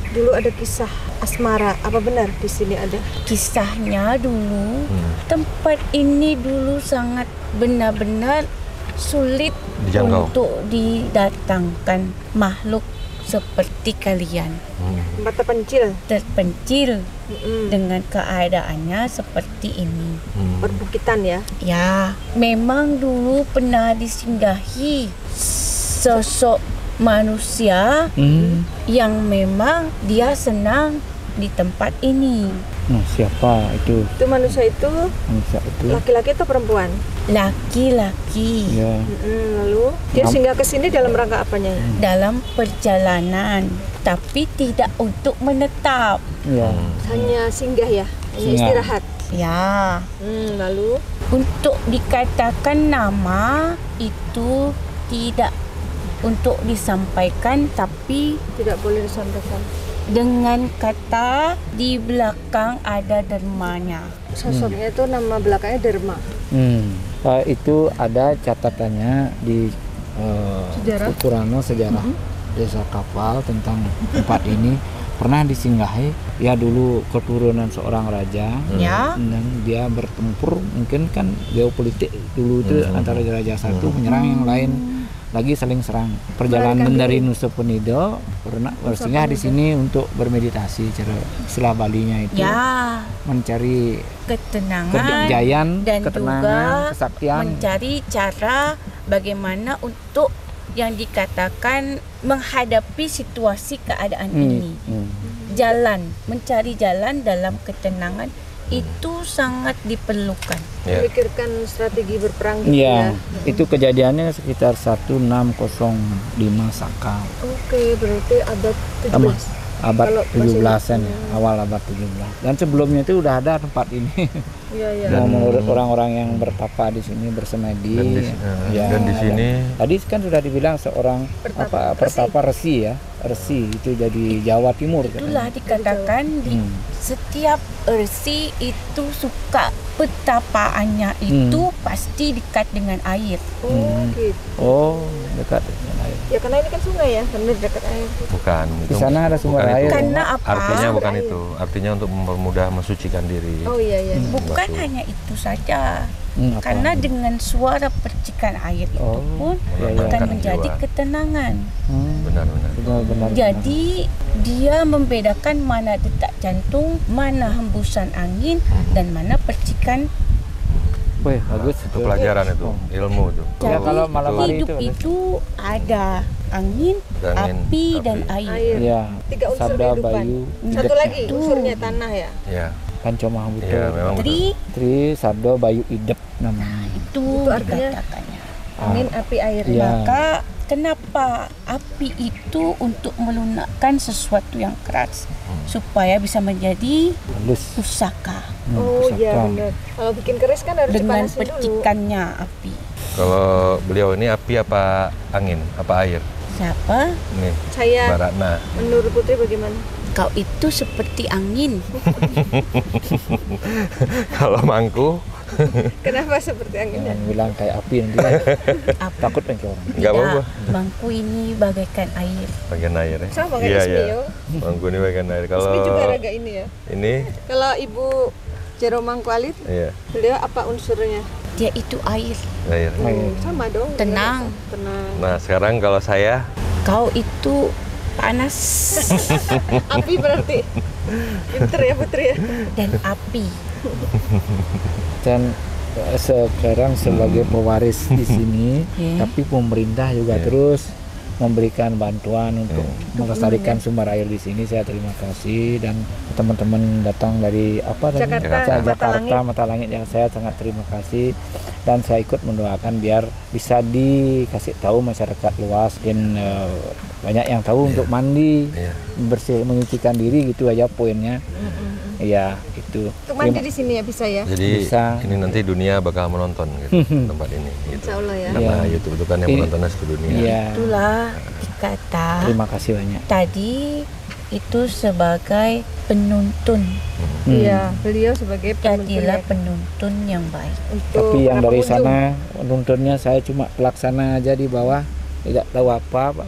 Speaker 3: dulu ada kisah asmara. Apa benar di sini ada?
Speaker 5: Kisahnya dulu, tempat ini dulu sangat benar-benar sulit
Speaker 4: Dijangkau.
Speaker 5: untuk didatangkan makhluk seperti kalian.
Speaker 3: Tempat
Speaker 5: Terpencil dengan keadaannya seperti ini.
Speaker 3: perbukitan ya.
Speaker 5: Ya, memang dulu pernah disinggahi sosok manusia yang memang dia senang di tempat ini.
Speaker 1: Nah, siapa itu?
Speaker 3: Itu manusia itu
Speaker 1: Manusia itu.
Speaker 3: laki-laki atau perempuan?
Speaker 5: Laki-laki
Speaker 1: Ya.
Speaker 3: Lalu dia singgah ke sini dalam rangka apanya?
Speaker 5: dalam perjalanan, tapi tidak untuk menetap.
Speaker 1: Ya.
Speaker 3: Hanya singgah ya, hanya
Speaker 1: Singgah.
Speaker 3: istirahat.
Speaker 5: Ya,
Speaker 3: Lalu
Speaker 5: untuk dikatakan nama itu tidak untuk disampaikan, tapi
Speaker 3: tidak boleh disampaikan.
Speaker 5: dengan kata di belakang ada dermanya.
Speaker 3: Sosoknya itu nama belakangnya Dharma.
Speaker 1: Itu ada catatannya di
Speaker 3: Sejarah?
Speaker 1: Purana sejarah Desa Kapal tentang tempat ini. pernah disinggahi ya dulu keturunan seorang raja.
Speaker 5: Ya.
Speaker 1: Dan dia bertempur, mungkin kan geopolitik dulu itu antara raja satu menyerang yang lain, lagi saling serang. Perjalanan dari Nusa Penida pernah bersinggah di sini untuk bermeditasi, cara istilah Balinya itu
Speaker 5: Ya,
Speaker 1: mencari
Speaker 5: ketenangan
Speaker 1: kejayaan,
Speaker 5: dan
Speaker 1: ketenangan,
Speaker 5: juga
Speaker 1: kesaktian.
Speaker 5: mencari cara bagaimana untuk yang dikatakan menghadapi situasi keadaan ini. Mencari jalan dalam ketenangan itu sangat diperlukan.
Speaker 4: Ya.
Speaker 3: Memikirkan strategi berperang gitu
Speaker 1: Iya,
Speaker 3: ya.
Speaker 1: itu kejadiannya sekitar 1605 Saka.
Speaker 3: Oke, berarti abad 17.
Speaker 1: Abad
Speaker 3: Kalau masih
Speaker 1: 17-an ya, awal abad 17. Dan sebelumnya itu udah ada tempat ini.
Speaker 3: Iya, iya.
Speaker 1: Nah, menurut orang-orang yang bertapa di sini bersemedi.
Speaker 4: Dan di
Speaker 1: ada.
Speaker 4: sini
Speaker 1: Tadi kan sudah dibilang seorang pertapa resi ya. Resi itu jadi Jawa Timur
Speaker 5: Itulah
Speaker 1: katanya.
Speaker 5: dikatakan di setiap resi itu suka petapaannya itu pasti dekat dengan air.
Speaker 3: Oh, gitu.
Speaker 1: Oh, dekat dengan air.
Speaker 3: Ya karena ini kan sungai ya, benar dekat air.
Speaker 4: bukan
Speaker 1: Di
Speaker 4: itu.
Speaker 1: sana ada sumber
Speaker 4: bukan
Speaker 1: air.
Speaker 4: itu.
Speaker 5: Karena apa?
Speaker 4: Artinya bukan
Speaker 3: Air.
Speaker 4: itu. Artinya untuk mempermudah mensucikan diri.
Speaker 3: Oh iya iya.
Speaker 5: Bukan
Speaker 4: Batu.
Speaker 5: hanya itu saja.
Speaker 1: Apa?
Speaker 5: Karena dengan suara percikan air itu
Speaker 1: Oh,
Speaker 5: pun
Speaker 1: iya, iya.
Speaker 5: akan
Speaker 4: Menenangkan
Speaker 5: menjadi
Speaker 4: jiwa.
Speaker 5: ketenangan.
Speaker 4: Benar-benar.
Speaker 1: Benar-benar.
Speaker 5: Jadi dia membedakan mana detak jantung, mana hembusan angin, dan mana percikan.
Speaker 1: Wih, bagus
Speaker 4: Itu pelajaran itu, ilmu itu.
Speaker 1: Ya,
Speaker 5: Jadi
Speaker 1: kalau malam hari
Speaker 5: hidup
Speaker 1: itu
Speaker 5: itu ada angin,
Speaker 4: Ada angin,
Speaker 5: api, dan
Speaker 4: api.
Speaker 5: air.
Speaker 3: Air.
Speaker 1: Iya.
Speaker 3: 3 unsur
Speaker 1: Sabda
Speaker 3: kehidupan.
Speaker 1: Bayu.
Speaker 3: Satu lagi
Speaker 5: Itu.
Speaker 3: unsurnya tanah ya.
Speaker 4: Ya,
Speaker 1: Pancoma Buto.
Speaker 4: ya memang betul.
Speaker 5: Tri
Speaker 1: Sabda Bayu Idep namanya.
Speaker 5: itu
Speaker 3: artinya
Speaker 5: dikatakannya.
Speaker 3: Angin, api, air.
Speaker 1: Iya.
Speaker 5: Maka kenapa api itu untuk melunakkan sesuatu yang keras supaya bisa menjadi
Speaker 1: Halus.
Speaker 5: pusaka
Speaker 3: Oh iya
Speaker 1: pusaka.
Speaker 3: benar. Kalau bikin keris kan harus
Speaker 5: dengan
Speaker 3: dipanasin dulu.
Speaker 5: percikannya api.
Speaker 4: Kalau beliau ini api apa angin, apa air?
Speaker 5: Siapa?
Speaker 4: Ini
Speaker 3: Saya
Speaker 4: Mbak Ratna.
Speaker 3: menurut Putri bagaimana?
Speaker 5: Kau itu seperti angin.
Speaker 4: Kalau Mangku,
Speaker 3: Kenapa seperti angin?
Speaker 1: Jangan bilang kayak api nanti kan.
Speaker 5: Api.
Speaker 1: Takut kan ke orang.
Speaker 4: nggak apa-apa.
Speaker 5: Bangku ini bagaikan air.
Speaker 4: Bagian air ya.
Speaker 3: Sama kayak
Speaker 4: Iya,
Speaker 3: Ismi
Speaker 4: iya.
Speaker 3: yo.
Speaker 4: Mangku ini bagian air. Kalau
Speaker 3: Ismi juga raga ini ya.
Speaker 4: ini,
Speaker 3: Kalau Ibu Jero Mangkualit,
Speaker 4: iya,
Speaker 3: beliau apa unsurnya?
Speaker 5: Dia itu air.
Speaker 4: air.
Speaker 1: Air.
Speaker 3: Sama dong.
Speaker 5: Tenang.
Speaker 3: Tenang.
Speaker 4: Nah, sekarang kalau saya,
Speaker 5: Kau itu panas
Speaker 3: Api berarti. Pinter ya Putri ya.
Speaker 5: dan api.
Speaker 1: Dan sekarang sebagai pewaris di sini,
Speaker 5: Ya.
Speaker 1: tapi pemerintah juga terus memberikan bantuan untuk melestarikan sumber air di sini. Saya terima kasih, dan teman-teman datang dari apa tadi?
Speaker 3: Jakarta,
Speaker 1: Jakarta, Mata Langit, yang saya sangat terima kasih, dan saya ikut mendoakan biar bisa dikasih tahu masyarakat luas, dan banyak yang tahu untuk mandi,
Speaker 4: iya.
Speaker 1: bersih, menyucikan diri, gitu aja poinnya. Iya, itu.
Speaker 3: Untuk mandi di sini ya bisa ya.
Speaker 4: Jadi
Speaker 1: Bisa.
Speaker 4: ini nanti dunia bakal menonton gitu, tempat ini. Gitu.
Speaker 3: Insya Allah ya.
Speaker 4: Karena
Speaker 1: Iya.
Speaker 4: YouTube itu kan yang
Speaker 1: Ini-
Speaker 4: menontonnya seluruh dunia.
Speaker 1: Iya.
Speaker 5: Itulah dikata
Speaker 1: Terima kasih banyak.
Speaker 5: tadi itu sebagai penuntun.
Speaker 3: Iya, beliau sebagai
Speaker 5: Jadilah
Speaker 3: penuntun
Speaker 5: penuntun yang baik.
Speaker 3: untuk
Speaker 1: Tapi yang
Speaker 3: para
Speaker 1: dari
Speaker 3: pengunjung.
Speaker 1: sana nuntunnya saya cuma pelaksana aja di bawah, tidak tahu apa, Pak.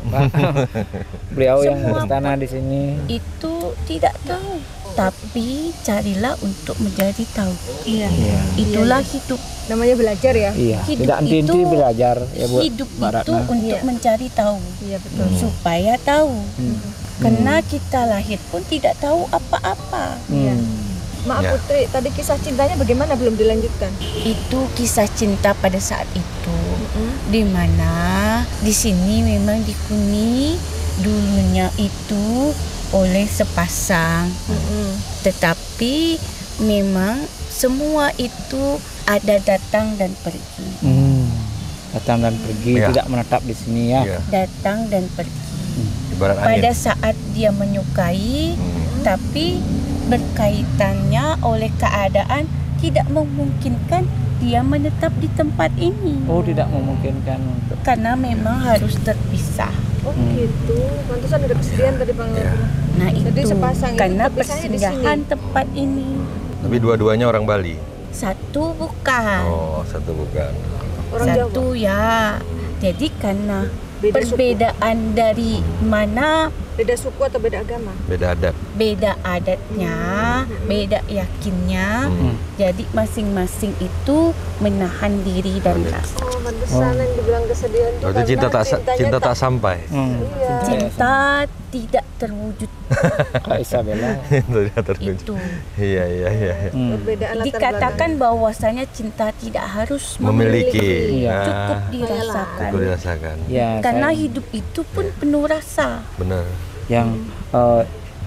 Speaker 1: Beliau yang
Speaker 5: Semua
Speaker 1: bertanah di sini.
Speaker 5: Itu tidak tahu, tapi carilah untuk menjadi tahu.
Speaker 3: Iya.
Speaker 1: Iya.
Speaker 5: Itulah hidup.
Speaker 3: Namanya belajar ya.
Speaker 1: Iya.
Speaker 5: Hidup
Speaker 1: Tidak henti-henti
Speaker 5: itu-
Speaker 1: belajar ya Bu.
Speaker 5: Hidup
Speaker 1: Mbak
Speaker 5: itu
Speaker 1: Ratna.
Speaker 5: untuk
Speaker 3: Iya.
Speaker 5: mencari tahu,
Speaker 3: Iya betul.
Speaker 5: supaya tahu.
Speaker 1: Hmm.
Speaker 5: Karena kita lahir pun tidak tahu apa-apa.
Speaker 3: Iya.
Speaker 1: Hmm.
Speaker 3: Maaf
Speaker 4: Ya.
Speaker 3: Putri, tadi kisah cintanya bagaimana belum dilanjutkan?
Speaker 5: Itu kisah cinta pada saat itu, di mana di sini memang dihuni dulunya itu oleh sepasang, tetapi memang semua itu ada datang dan pergi,
Speaker 1: Hmm. Datang dan pergi,
Speaker 4: Iya.
Speaker 1: tidak menetap di sini ya.
Speaker 4: Iya.
Speaker 5: datang dan pergi.
Speaker 4: Ibarat angin.
Speaker 5: Pada saat dia menyukai, tapi berkaitannya oleh keadaan tidak memungkinkan dia menetap di tempat ini,
Speaker 1: Oh, tidak memungkinkan untuk.
Speaker 5: karena memang harus terpisah.
Speaker 3: Oh gitu. Pantesan ada kesedihan tadi Bang.
Speaker 4: Iya.
Speaker 5: Nah
Speaker 3: Jadi
Speaker 5: itu
Speaker 3: sepasang itu
Speaker 5: karena
Speaker 3: terpisahnya di
Speaker 5: persinggahan
Speaker 3: sini.
Speaker 5: tempat ini.
Speaker 4: Tapi dua-duanya orang Bali.
Speaker 5: Satu bukan,
Speaker 4: Oh, satu bukan.
Speaker 3: Orang
Speaker 5: satu
Speaker 3: Jawa.
Speaker 5: ya. Jadi karena
Speaker 3: Beda suku.
Speaker 5: perbedaan dari mana
Speaker 3: Beda suku atau beda agama?
Speaker 4: Beda adat.
Speaker 5: Beda adatnya, beda yakinnya. Jadi masing-masing itu menahan diri dari rasa.
Speaker 3: Oh, pantesan yang dibilang kesedihan itu
Speaker 4: Berarti
Speaker 3: karena
Speaker 4: cinta tak sampai.
Speaker 3: Iya.
Speaker 5: Cinta tidak terwujud.
Speaker 1: Kak Isabella.
Speaker 4: Itu dia terwujud.
Speaker 5: Itu.
Speaker 4: Iya.
Speaker 3: Perbedaan latar
Speaker 5: Dikatakan
Speaker 3: belakang.
Speaker 5: bahwasanya cinta tidak harus
Speaker 4: Memiliki.
Speaker 1: Iya.
Speaker 5: cukup
Speaker 4: Ah,
Speaker 5: dirasakan.
Speaker 4: cukup dirasakan.
Speaker 1: Ya,
Speaker 5: Karena
Speaker 1: saya-
Speaker 5: hidup itu pun penuh rasa.
Speaker 4: Benar.
Speaker 1: yang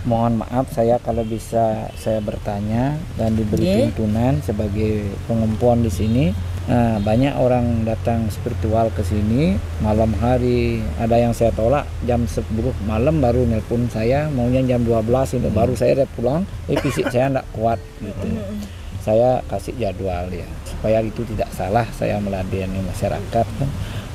Speaker 1: mohon maaf saya kalau bisa saya bertanya dan diberi tuntunan sebagai pengempuan di sini. Nah, banyak orang datang spiritual ke sini malam hari, ada yang saya tolak jam 10 malam baru nelpon saya maunya jam 12 itu baru saya pulang, fisik saya tidak kuat gitu. Saya kasih jadwal ya supaya itu tidak salah saya meladeni masyarakat kan.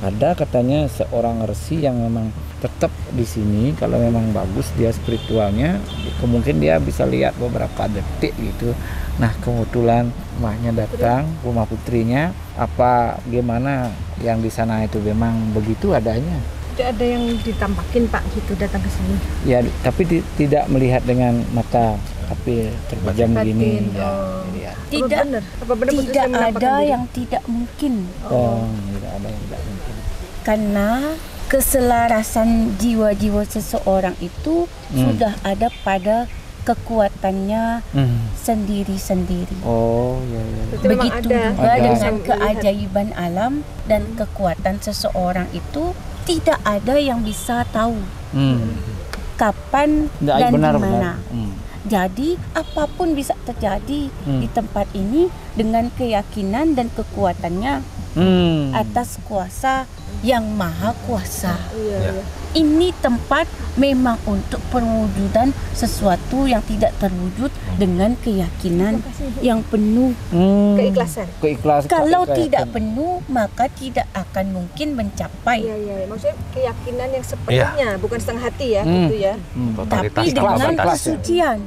Speaker 1: Ada katanya seorang resi yang memang tetap di sini kalau memang bagus dia spiritualnya, kemungkinan dia bisa lihat beberapa detik gitu. Nah kebetulan rumahnya datang, rumah putrinya, apa gimana yang di sana itu memang begitu adanya?
Speaker 3: Tidak ada yang ditampakin Pak gitu datang ke sini.
Speaker 1: Ya tapi tidak melihat dengan mata tapi terpejam begini
Speaker 3: Batin,
Speaker 1: ya.
Speaker 3: oh.
Speaker 1: Ya.
Speaker 5: Tidak,
Speaker 3: Apa benar
Speaker 5: tidak
Speaker 3: Muslim menampakkan
Speaker 5: ada
Speaker 3: diri?
Speaker 5: yang tidak mungkin.
Speaker 1: Oh, tidak ada yang tidak mungkin.
Speaker 5: Karena keselarasan jiwa-jiwa seseorang itu sudah ada pada kekuatannya sendiri-sendiri.
Speaker 1: Oh, ya.
Speaker 3: Berarti memang
Speaker 5: Begitu
Speaker 3: ada.
Speaker 5: juga
Speaker 1: Ada.
Speaker 5: dengan
Speaker 3: Melihat.
Speaker 5: keajaiban alam dan kekuatan seseorang itu tidak ada yang bisa tahu kapan
Speaker 1: Ya,
Speaker 5: dan
Speaker 1: benar,
Speaker 5: di mana.
Speaker 1: benar.
Speaker 5: Jadi apapun bisa terjadi di tempat ini dengan keyakinan dan kekuatannya atas kuasa yang maha kuasa.
Speaker 3: Iya,
Speaker 4: Ya.
Speaker 3: iya.
Speaker 5: Ini tempat memang untuk perwujudan sesuatu yang tidak terwujud dengan keyakinan yang penuh.
Speaker 3: Keikhlasan.
Speaker 1: Keikhlasan.
Speaker 5: Kalau tidak penuh, maka tidak akan mungkin mencapai.
Speaker 3: Iya, iya. Maksudnya keyakinan yang sepenuhnya, bukan setengah hati ya, gitu ya.
Speaker 4: Totalitas
Speaker 5: Tapi
Speaker 4: tanpa
Speaker 5: dengan
Speaker 4: batas.
Speaker 5: kesucian.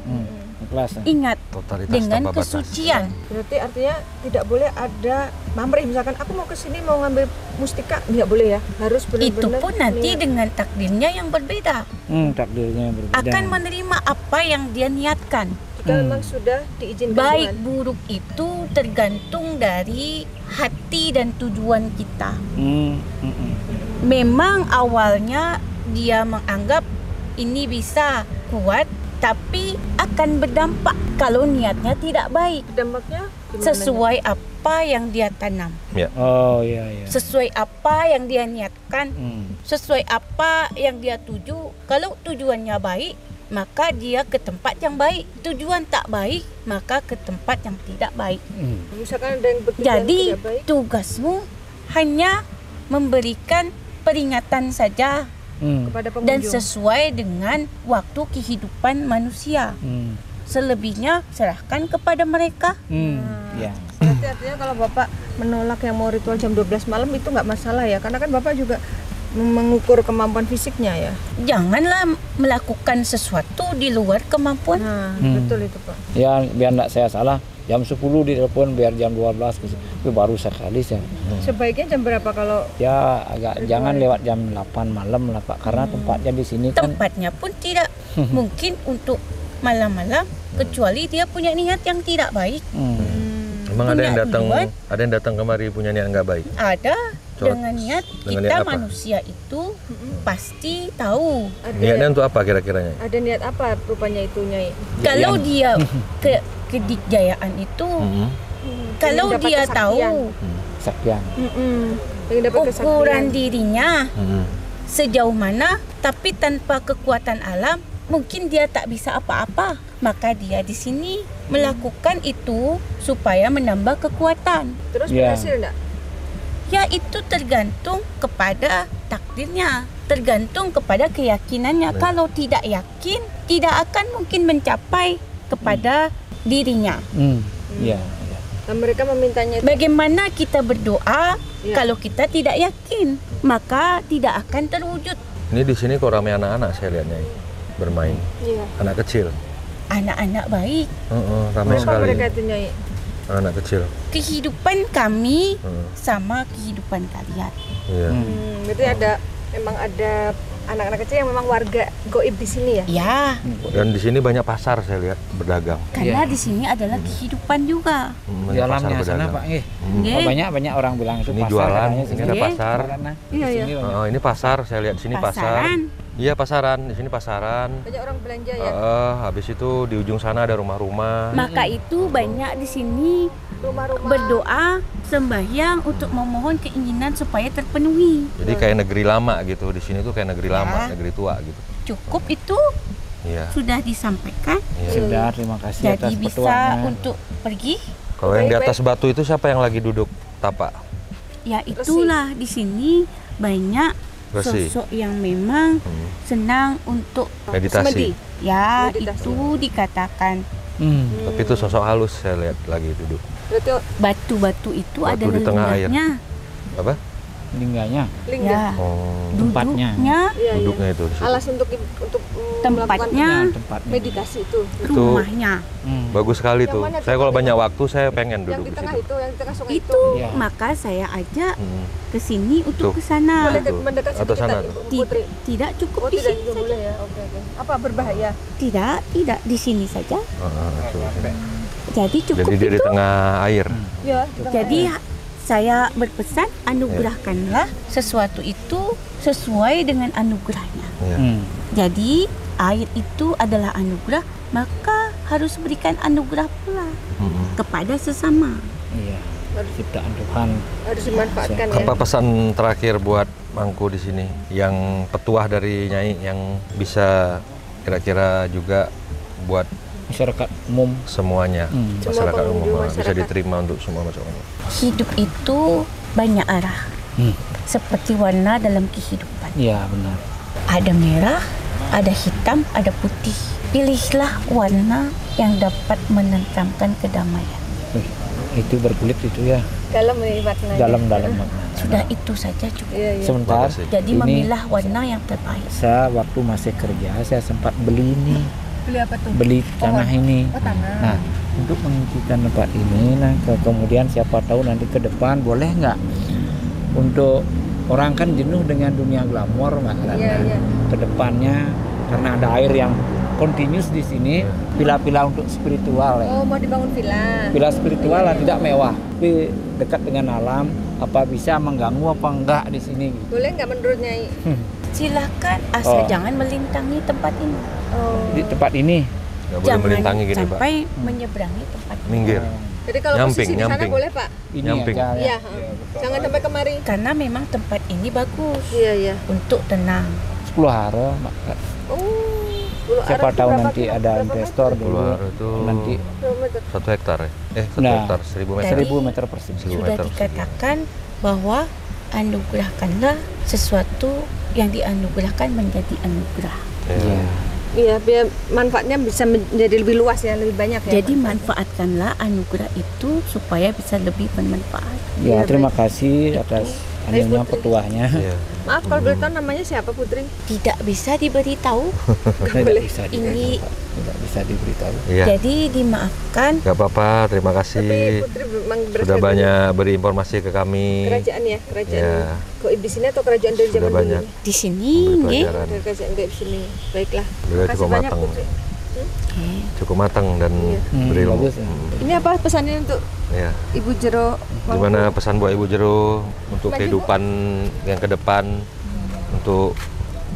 Speaker 1: Keikhlasan.
Speaker 5: Ingat,
Speaker 4: Totalitas
Speaker 5: dengan
Speaker 4: tanpa batas.
Speaker 5: kesucian.
Speaker 3: Berarti artinya tidak boleh ada pamrih, misalkan aku mau ke sini mau ngambil mustika, nggak boleh ya. Harus benar-benar
Speaker 5: Itu pun nanti
Speaker 3: niat.
Speaker 5: dengan takdirnya yang berbeda.
Speaker 1: Takdirnya berbeda.
Speaker 5: Akan menerima apa yang dia niatkan.
Speaker 3: Jika memang sudah diizinkan
Speaker 5: Baik
Speaker 3: Tuhan.
Speaker 5: buruk itu tergantung dari hati dan tujuan kita. Memang awalnya dia menganggap ini bisa kuat, tapi akan berdampak kalau niatnya tidak baik.
Speaker 3: Dampaknya gimana?
Speaker 5: Sesuai apa yang dia tanam,
Speaker 1: Oh, iya.
Speaker 5: sesuai apa yang dia niatkan, sesuai apa yang dia tuju. Kalau tujuannya baik, maka dia ke tempat yang baik. Tujuan tak baik, maka ke tempat yang tidak baik.
Speaker 3: Misalkan ada yang bertujuan
Speaker 5: Jadi
Speaker 3: tidak baik,
Speaker 5: tugasmu hanya memberikan peringatan saja
Speaker 3: kepada
Speaker 5: dan
Speaker 3: pengunjung.
Speaker 5: sesuai dengan waktu kehidupan manusia. Selebihnya serahkan kepada mereka.
Speaker 1: Ya.
Speaker 3: Berarti artinya kalau Bapak menolak yang mau ritual jam 12 malam itu nggak masalah ya, karena kan Bapak juga mengukur kemampuan fisiknya ya.
Speaker 5: Janganlah melakukan sesuatu di luar kemampuan.
Speaker 3: Nah, betul itu Pak.
Speaker 1: Ya, biar enggak saya salah. Jam 10 ditelepon biar jam 12 itu baru sekali saya.
Speaker 3: Sebaiknya jam berapa kalau
Speaker 1: Ya agak jangan lewat jam 8 malam lah Pak, karena tempatnya di sini kan
Speaker 5: Tempatnya pun tidak mungkin untuk malam-malam, kecuali dia punya niat yang tidak baik.
Speaker 4: Emang ada yang
Speaker 5: Punya
Speaker 4: datang,
Speaker 5: tujuan.
Speaker 4: ada yang datang kemari punya niat nggak baik.
Speaker 5: Ada
Speaker 4: Coba,
Speaker 5: dengan niat
Speaker 4: dengan
Speaker 5: kita
Speaker 4: niat apa?
Speaker 5: manusia itu pasti tahu.
Speaker 4: Niatnya untuk apa kira-kiranya?
Speaker 3: ada niat apa rupanya itu Nyai?
Speaker 5: Kalau dia kedikjayaan itu, kalau
Speaker 3: Ingin dapat
Speaker 5: dia
Speaker 3: kesaktian.
Speaker 5: tahu
Speaker 1: Saktian.
Speaker 3: Pengen dapat
Speaker 5: ukuran
Speaker 3: kesaktian.
Speaker 5: dirinya sejauh mana, tapi tanpa kekuatan alam mungkin dia tak bisa apa-apa. Maka dia di sini melakukan itu supaya menambah kekuatan.
Speaker 3: Terus
Speaker 1: Ya.
Speaker 3: berhasil enggak?
Speaker 5: Ya itu tergantung kepada takdirnya, tergantung kepada keyakinannya. Kalau tidak yakin, tidak akan mungkin mencapai kepada dirinya.
Speaker 1: Ya.
Speaker 3: Dan mereka memintanya itu.
Speaker 5: Bagaimana kita berdoa
Speaker 3: Ya.
Speaker 5: kalau kita tidak yakin, maka tidak akan terwujud.
Speaker 4: Ini di sini kok ramai anak-anak saya lihatnya bermain,
Speaker 3: Iya.
Speaker 4: anak kecil.
Speaker 5: Anak-anak baik,
Speaker 4: Ramai
Speaker 3: Apa
Speaker 4: sekali
Speaker 3: mereka itu Nyai?
Speaker 4: anak kecil.
Speaker 5: kehidupan kami sama kehidupan kalian.
Speaker 4: Iya.
Speaker 3: Berarti ada memang ada anak-anak kecil yang memang warga goib di sini ya.
Speaker 5: Ya,
Speaker 4: Dan di sini banyak pasar saya lihat berdagang.
Speaker 5: karena di sini adalah kehidupan juga.
Speaker 4: Banyak
Speaker 1: Di alamnya
Speaker 4: pasar
Speaker 1: sana
Speaker 4: berdagang.
Speaker 1: Pak,
Speaker 5: Nggih.
Speaker 1: banyak orang bilang itu
Speaker 4: Ini
Speaker 1: pasar.
Speaker 4: jualan,
Speaker 1: katanya
Speaker 4: ini
Speaker 1: sini.
Speaker 4: ada
Speaker 5: Nggih.
Speaker 4: pasar.
Speaker 3: Iya, iya.
Speaker 1: Sini banyak.
Speaker 4: Oh, ini pasar, saya lihat di sini pasar.
Speaker 5: Pasaran.
Speaker 4: Iya pasaran, di sini pasaran.
Speaker 3: Banyak orang belanja ya.
Speaker 4: Habis itu di ujung sana ada rumah-rumah.
Speaker 5: Maka itu banyak di sini
Speaker 3: Rumah-rumah.
Speaker 5: berdoa, sembahyang untuk memohon keinginan supaya terpenuhi.
Speaker 4: Jadi kayak negeri lama gitu. Di sini tuh kayak negeri lama, negeri tua gitu.
Speaker 5: Cukup itu
Speaker 4: Iya.
Speaker 5: sudah disampaikan.
Speaker 4: Iya.
Speaker 1: Sudah, terima kasih
Speaker 5: Jadi
Speaker 1: atas
Speaker 5: bisa
Speaker 1: petuahnya.
Speaker 5: untuk pergi.
Speaker 4: Kalau yang di atas batu itu siapa yang lagi duduk tapak?
Speaker 5: Ya itulah di sini banyak
Speaker 4: Resi.
Speaker 5: sosok yang memang senang untuk
Speaker 4: Meditasi.
Speaker 5: ya
Speaker 3: Meditasi.
Speaker 5: itu dikatakan
Speaker 4: Tapi itu sosok halus saya lihat lagi duduk.
Speaker 3: Berarti
Speaker 5: batu-batu itu
Speaker 4: Batu
Speaker 5: adalah
Speaker 4: di tengah air.
Speaker 5: lingganya.
Speaker 4: Apa?
Speaker 1: Lingganya.
Speaker 3: lingga.
Speaker 5: Ya,
Speaker 4: Oh,
Speaker 1: Tempatnya.
Speaker 5: duduknya,
Speaker 3: Iya, iya.
Speaker 4: duduknya itu di situ.
Speaker 3: Alas untuk
Speaker 5: tempatnya,
Speaker 1: Ya, tempatnya.
Speaker 3: meditasi itu.
Speaker 4: Itu
Speaker 5: rumahnya.
Speaker 4: bagus sekali
Speaker 3: Yang
Speaker 4: tuh.
Speaker 3: mana
Speaker 4: Saya
Speaker 3: tuh?
Speaker 4: kalau banyak waktu saya pengen
Speaker 3: Yang
Speaker 4: duduk
Speaker 3: di
Speaker 4: di
Speaker 3: tengah
Speaker 4: situ.
Speaker 3: itu, yang di tengah sungai
Speaker 5: Itu
Speaker 1: Iya.
Speaker 5: maka saya ajak
Speaker 4: Hmm.
Speaker 5: ke sini untuk
Speaker 4: Tuh.
Speaker 5: ke sana.
Speaker 3: Boleh
Speaker 4: Tuh.
Speaker 3: mendekat
Speaker 4: Atau
Speaker 3: sedikit
Speaker 4: sana
Speaker 3: tak,
Speaker 4: tuh.
Speaker 3: Ibu Putri?
Speaker 5: Tidak cukup
Speaker 3: Oh
Speaker 5: di
Speaker 3: tidak
Speaker 5: sini
Speaker 3: juga
Speaker 5: saja.
Speaker 3: boleh ya. Oke oke. Apa berbahaya?
Speaker 5: Tidak di sini saja.
Speaker 4: Tuh, sini.
Speaker 5: Jadi cukup
Speaker 4: Jadi dia di
Speaker 5: itu.
Speaker 4: tengah air.
Speaker 3: Ya.
Speaker 5: Jadi saya berpesan anugerahkanlah sesuatu itu sesuai dengan anugerahnya.
Speaker 4: Iya.
Speaker 5: Jadi air itu adalah anugerah, maka harus berikan anugerah pula
Speaker 4: Mm-mm.
Speaker 5: kepada sesama.
Speaker 1: Iya. Ciptaan Tuhan.
Speaker 3: Harus dimanfaatkan ya.
Speaker 4: Apa pesan terakhir buat Mangku di sini yang petuah dari Nyai yang bisa kira-kira juga buat
Speaker 1: Masyarakat umum.
Speaker 4: semuanya
Speaker 3: Semua
Speaker 4: masyarakat umum
Speaker 3: pengunjung
Speaker 4: bisa
Speaker 3: masyarakat.
Speaker 4: diterima untuk semua masyarakat.
Speaker 5: Hidup itu banyak arah, seperti warna dalam kehidupan.
Speaker 1: Iya, benar.
Speaker 5: Ada merah, ada hitam, ada putih. Pilihlah warna yang dapat menentramkan kedamaian.
Speaker 1: Itu berkulit itu ya.
Speaker 3: Dalam ini maknanya.
Speaker 1: Dalam makna.
Speaker 5: Sudah itu saja cukup.
Speaker 3: Iya iya.
Speaker 1: Sebentar.
Speaker 4: Makasih.
Speaker 5: Jadi
Speaker 1: Ini-
Speaker 5: memilah warna yang terbaik.
Speaker 1: Saya waktu masih kerja, saya sempat beli ini.
Speaker 3: Beli apa tuh?
Speaker 1: Beli tanah ini.
Speaker 3: Oh tanah.
Speaker 1: Nah, untuk menghijaukan tempat ini, nah kemudian siapa tahu nanti ke depan boleh nggak untuk orang kan jenuh dengan dunia glamor, Mbak Ratna.
Speaker 3: Iya iya.
Speaker 1: Ke depannya karena ada air yang continuous di sini, villa-villa untuk spiritual ya.
Speaker 3: Oh mau dibangun villa.
Speaker 1: Villa spiritual lah, tidak mewah, tapi dekat dengan alam. Apa bisa mengganggu apa enggak di sini? Gitu.
Speaker 3: Boleh nggak menurut Nyai?
Speaker 5: Silakan asal
Speaker 1: Oh.
Speaker 5: jangan melintangi tempat ini.
Speaker 3: Oh.
Speaker 1: Di tempat ini.
Speaker 4: Nggak boleh
Speaker 5: Jangan
Speaker 4: melintangi gini, Pak.
Speaker 5: sampai menyeberangi tempat ini.
Speaker 4: Minggir.
Speaker 3: Jadi kalau
Speaker 4: Nyamping,
Speaker 3: posisi di sana
Speaker 4: nyamping.
Speaker 3: boleh Pak?
Speaker 1: Ini
Speaker 4: Nyamping.
Speaker 1: aja
Speaker 3: Iya.
Speaker 1: ya.
Speaker 3: Jangan sampai kemari.
Speaker 5: Karena memang tempat ini bagus
Speaker 3: Iya iya.
Speaker 5: untuk tenang.
Speaker 1: 10 hara, Mbak.
Speaker 3: Oh. Bulu
Speaker 1: Siapa
Speaker 3: Arab
Speaker 1: tahu
Speaker 3: berapa
Speaker 1: nanti
Speaker 3: kilo-
Speaker 1: ada
Speaker 3: berapa
Speaker 1: investor
Speaker 3: meter?
Speaker 1: dulu.
Speaker 4: Keluar itu
Speaker 1: Nanti
Speaker 3: 2 meter.
Speaker 4: 1 hektar ya? 1
Speaker 1: Nah.
Speaker 4: hektar, 1000 meter.
Speaker 1: 1000 meter persegi.
Speaker 4: 1000
Speaker 5: Sudah
Speaker 4: meter.
Speaker 5: dikatakan bahwa anugerahkanlah sesuatu yang dianugerahkan menjadi anugerah.
Speaker 4: Iya.
Speaker 3: Iya, biar manfaatnya bisa menjadi lebih luas ya, lebih banyak ya.
Speaker 5: Jadi
Speaker 3: Pak.
Speaker 5: manfaatkanlah anugerah itu supaya bisa lebih bermanfaat.
Speaker 1: Ya,
Speaker 3: Iya,
Speaker 1: terima kasih atas anunya
Speaker 3: Putri.
Speaker 1: petuahnya.
Speaker 4: Iya.
Speaker 3: Maaf kalau boleh tahu namanya siapa Putri?
Speaker 5: Tidak bisa diberitahu.
Speaker 1: Tidak bisa
Speaker 5: Ini
Speaker 1: tidak bisa diberitahu.
Speaker 4: Iya.
Speaker 5: jadi dimaafkan.
Speaker 4: Gak apa-apa, terima
Speaker 3: Tapi
Speaker 4: kasih.
Speaker 3: Putri memang
Speaker 4: Sudah
Speaker 3: berasal dari
Speaker 4: banyak beri informasi ke kami.
Speaker 3: kerajaan ya, kerajaan
Speaker 4: Ya.
Speaker 3: goib di sini atau kerajaan dari
Speaker 4: Sudah
Speaker 3: zaman
Speaker 4: banyak
Speaker 3: dulu?
Speaker 5: Di sini,
Speaker 4: memberi
Speaker 5: nggih.
Speaker 4: pelajaran.
Speaker 3: Dari kerajaan goib sini. Baiklah.
Speaker 4: Beliau
Speaker 3: Terima kasih
Speaker 4: cukup
Speaker 3: banyak
Speaker 4: matang.
Speaker 3: Putri.
Speaker 5: Oke.
Speaker 4: Cukup matang dan
Speaker 3: Iya.
Speaker 4: berilmu.
Speaker 1: Bagus ya.
Speaker 3: Ini apa pesannya untuk
Speaker 4: Ya.
Speaker 3: Ibu Jero?
Speaker 4: Gimana pesan buat Ibu Jero untuk
Speaker 3: Maju,
Speaker 4: kehidupan yang ke depan, untuk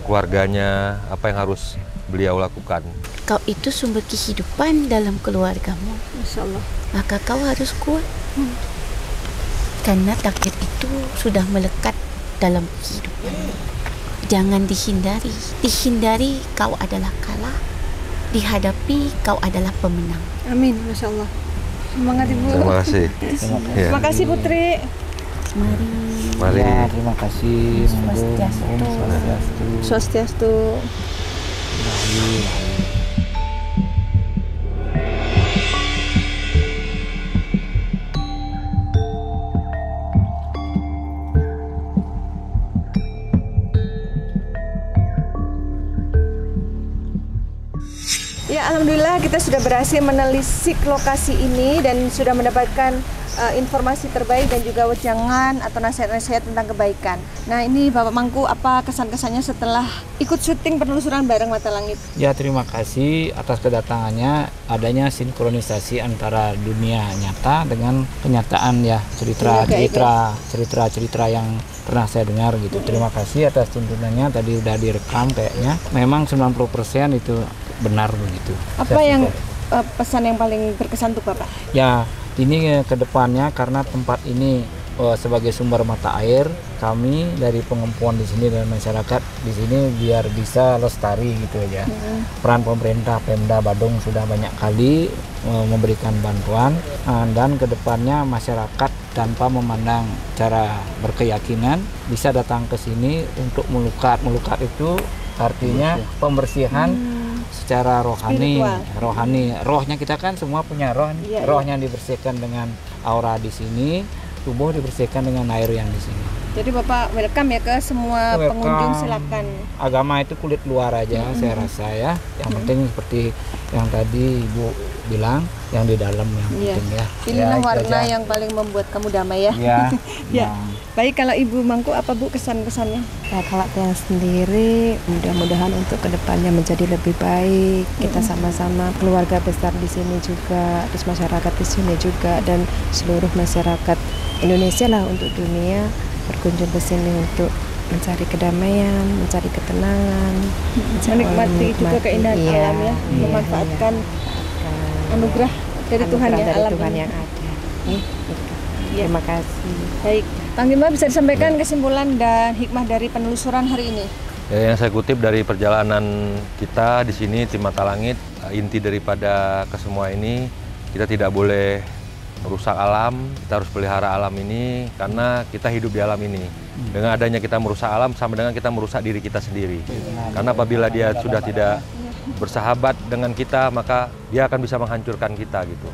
Speaker 4: keluarganya, apa yang harus beliau lakukan?
Speaker 5: Kau itu sumber kehidupan dalam keluargamu.
Speaker 3: Masya Allah.
Speaker 5: Maka kau harus kuat. Karena takdir itu sudah melekat dalam kehidupan. Jangan dihindari. Dihindari kau adalah kalah. Dihadapi kau adalah pemenang.
Speaker 3: Amin, Masya Allah. Semangat Ibu.
Speaker 4: Terima kasih. Ya.
Speaker 3: Terima kasih Putri.
Speaker 5: Mari.
Speaker 4: Mari.
Speaker 1: Ya, terima kasih.
Speaker 5: Swastiastu.
Speaker 1: Om Swastiastu.
Speaker 3: Swastiastu. Ya, alhamdulillah kita sudah berhasil menelisik lokasi ini dan sudah mendapatkan informasi terbaik dan juga wejangan atau nasihat-nasihat tentang kebaikan. Nah, ini Bapak Mangku, apa kesan-kesannya setelah ikut syuting penelusuran bareng Mata Langit?
Speaker 1: Ya, terima kasih atas kedatangannya. Adanya sinkronisasi antara dunia nyata dengan kenyataan ya, cerita yang pernah saya dengar gitu. Terima kasih atas tuntunannya, tadi udah direkam kayaknya. Memang 90% itu benar begitu.
Speaker 3: Apa yang pesan yang paling berkesan untuk Bapak?
Speaker 1: Ya, ini ke depannya karena tempat ini sebagai sumber mata air, kami dari pengempuan di sini dan masyarakat di sini biar bisa lestari gitu aja. Peran pemerintah Pemda Badung sudah banyak kali memberikan bantuan, dan ke depannya masyarakat tanpa memandang cara berkeyakinan bisa datang ke sini untuk melukat. Melukat itu artinya pembersihan secara rohani. Rohnya kita kan semua punya roh. Rohnya dibersihkan dengan aura di sini, tubuh dibersihkan dengan air yang di sini.
Speaker 3: Jadi Bapak welcome ya ke semua pengunjung, silakan.
Speaker 1: Agama itu kulit luar aja, saya rasa ya. Yang penting seperti yang tadi Ibu bilang, yang di dalam yang penting ya.
Speaker 3: Pilihlah
Speaker 1: ya,
Speaker 3: warna yang paling membuat kamu damai ya. Ya. Baik, kalau Ibu Mangku apa Bu kesan-kesannya?
Speaker 6: Ya, kalau saya sendiri mudah-mudahan untuk kedepannya menjadi lebih baik. Kita sama-sama keluarga besar di sini juga, terus masyarakat di sini juga, dan seluruh masyarakat Indonesia lah untuk dunia berkunjung ke sini untuk mencari kedamaian, mencari ketenangan,
Speaker 3: menikmati juga keindahan alam ya, memanfaatkan anugerah dari Tuhan ya,
Speaker 6: dari
Speaker 3: alam
Speaker 6: Tuhan
Speaker 3: ini.
Speaker 6: yang ada. Terima kasih.
Speaker 3: Baik, Panglima bisa disampaikan kesimpulan dan hikmah dari penelusuran hari ini?
Speaker 4: Ya, yang saya kutip dari perjalanan kita di sini tim Mata Langit, inti daripada kesemua ini, kita tidak boleh merusak alam, kita harus pelihara alam ini karena kita hidup di alam ini. Dengan adanya kita merusak alam sama dengan kita merusak diri kita sendiri. Karena apabila dia sudah tidak bersahabat dengan kita, maka dia akan bisa menghancurkan kita gitu.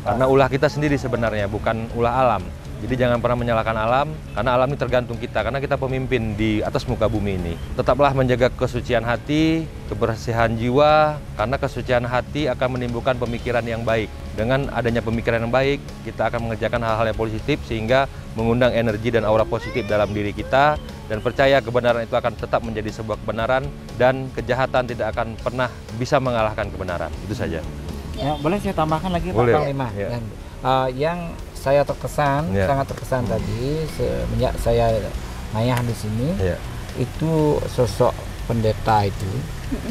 Speaker 4: Karena ulah kita sendiri sebenarnya, bukan ulah alam. Jadi jangan pernah menyalahkan alam, karena alam ini tergantung kita, karena kita pemimpin di atas muka bumi ini. Tetaplah menjaga kesucian hati, kebersihan jiwa, karena kesucian hati akan menimbulkan pemikiran yang baik. Dengan adanya pemikiran yang baik, kita akan mengerjakan hal-hal yang positif, sehingga mengundang energi dan aura positif dalam diri kita, dan percaya kebenaran itu akan tetap menjadi sebuah kebenaran, dan kejahatan tidak akan pernah bisa mengalahkan kebenaran. Itu saja.
Speaker 1: Ya, boleh saya tambahkan lagi Pak
Speaker 4: Boleh.
Speaker 1: Panglima.
Speaker 4: Ya.
Speaker 1: Yang saya terkesan, sangat terkesan tadi semenjak saya ngayah di sini, itu sosok pendeta itu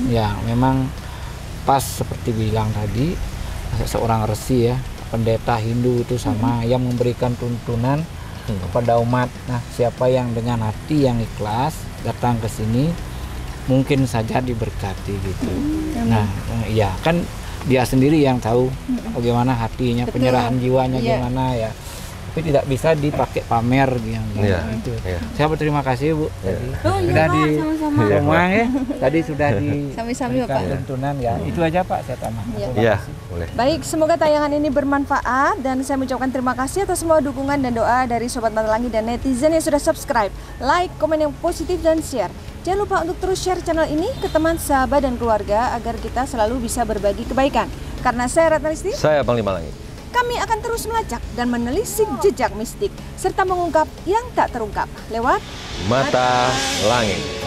Speaker 1: yang memang pas seperti bilang tadi, seorang resi ya, pendeta Hindu itu sama yang memberikan tuntunan kepada umat. Nah, siapa yang dengan hati yang ikhlas datang ke sini mungkin saja diberkati gitu. Nah, ya kan dia sendiri yang tahu bagaimana hatinya, penyerahan jiwanya gimana ya. Tapi tidak bisa dipakai pamer yang itu. Saya berterima kasih Bu. Sudah di semua ya. Tadi sudah di
Speaker 3: Sami-sami Pak.
Speaker 1: tuntunan ya. Itu aja Pak saya tambah.
Speaker 4: Iya, boleh.
Speaker 3: Baik, semoga tayangan ini bermanfaat dan saya mengucapkan terima kasih atas semua dukungan dan doa dari Sobat Mata Langit dan netizen yang sudah subscribe, like, komen yang positif dan share. Jangan lupa untuk terus share channel ini ke teman, sahabat, dan keluarga agar kita selalu bisa berbagi kebaikan. Karena saya Ratna Listi,
Speaker 4: Saya Panglima Langit.
Speaker 3: kami akan terus melacak dan menelisik jejak mistik serta mengungkap yang tak terungkap lewat
Speaker 4: Mata Langit.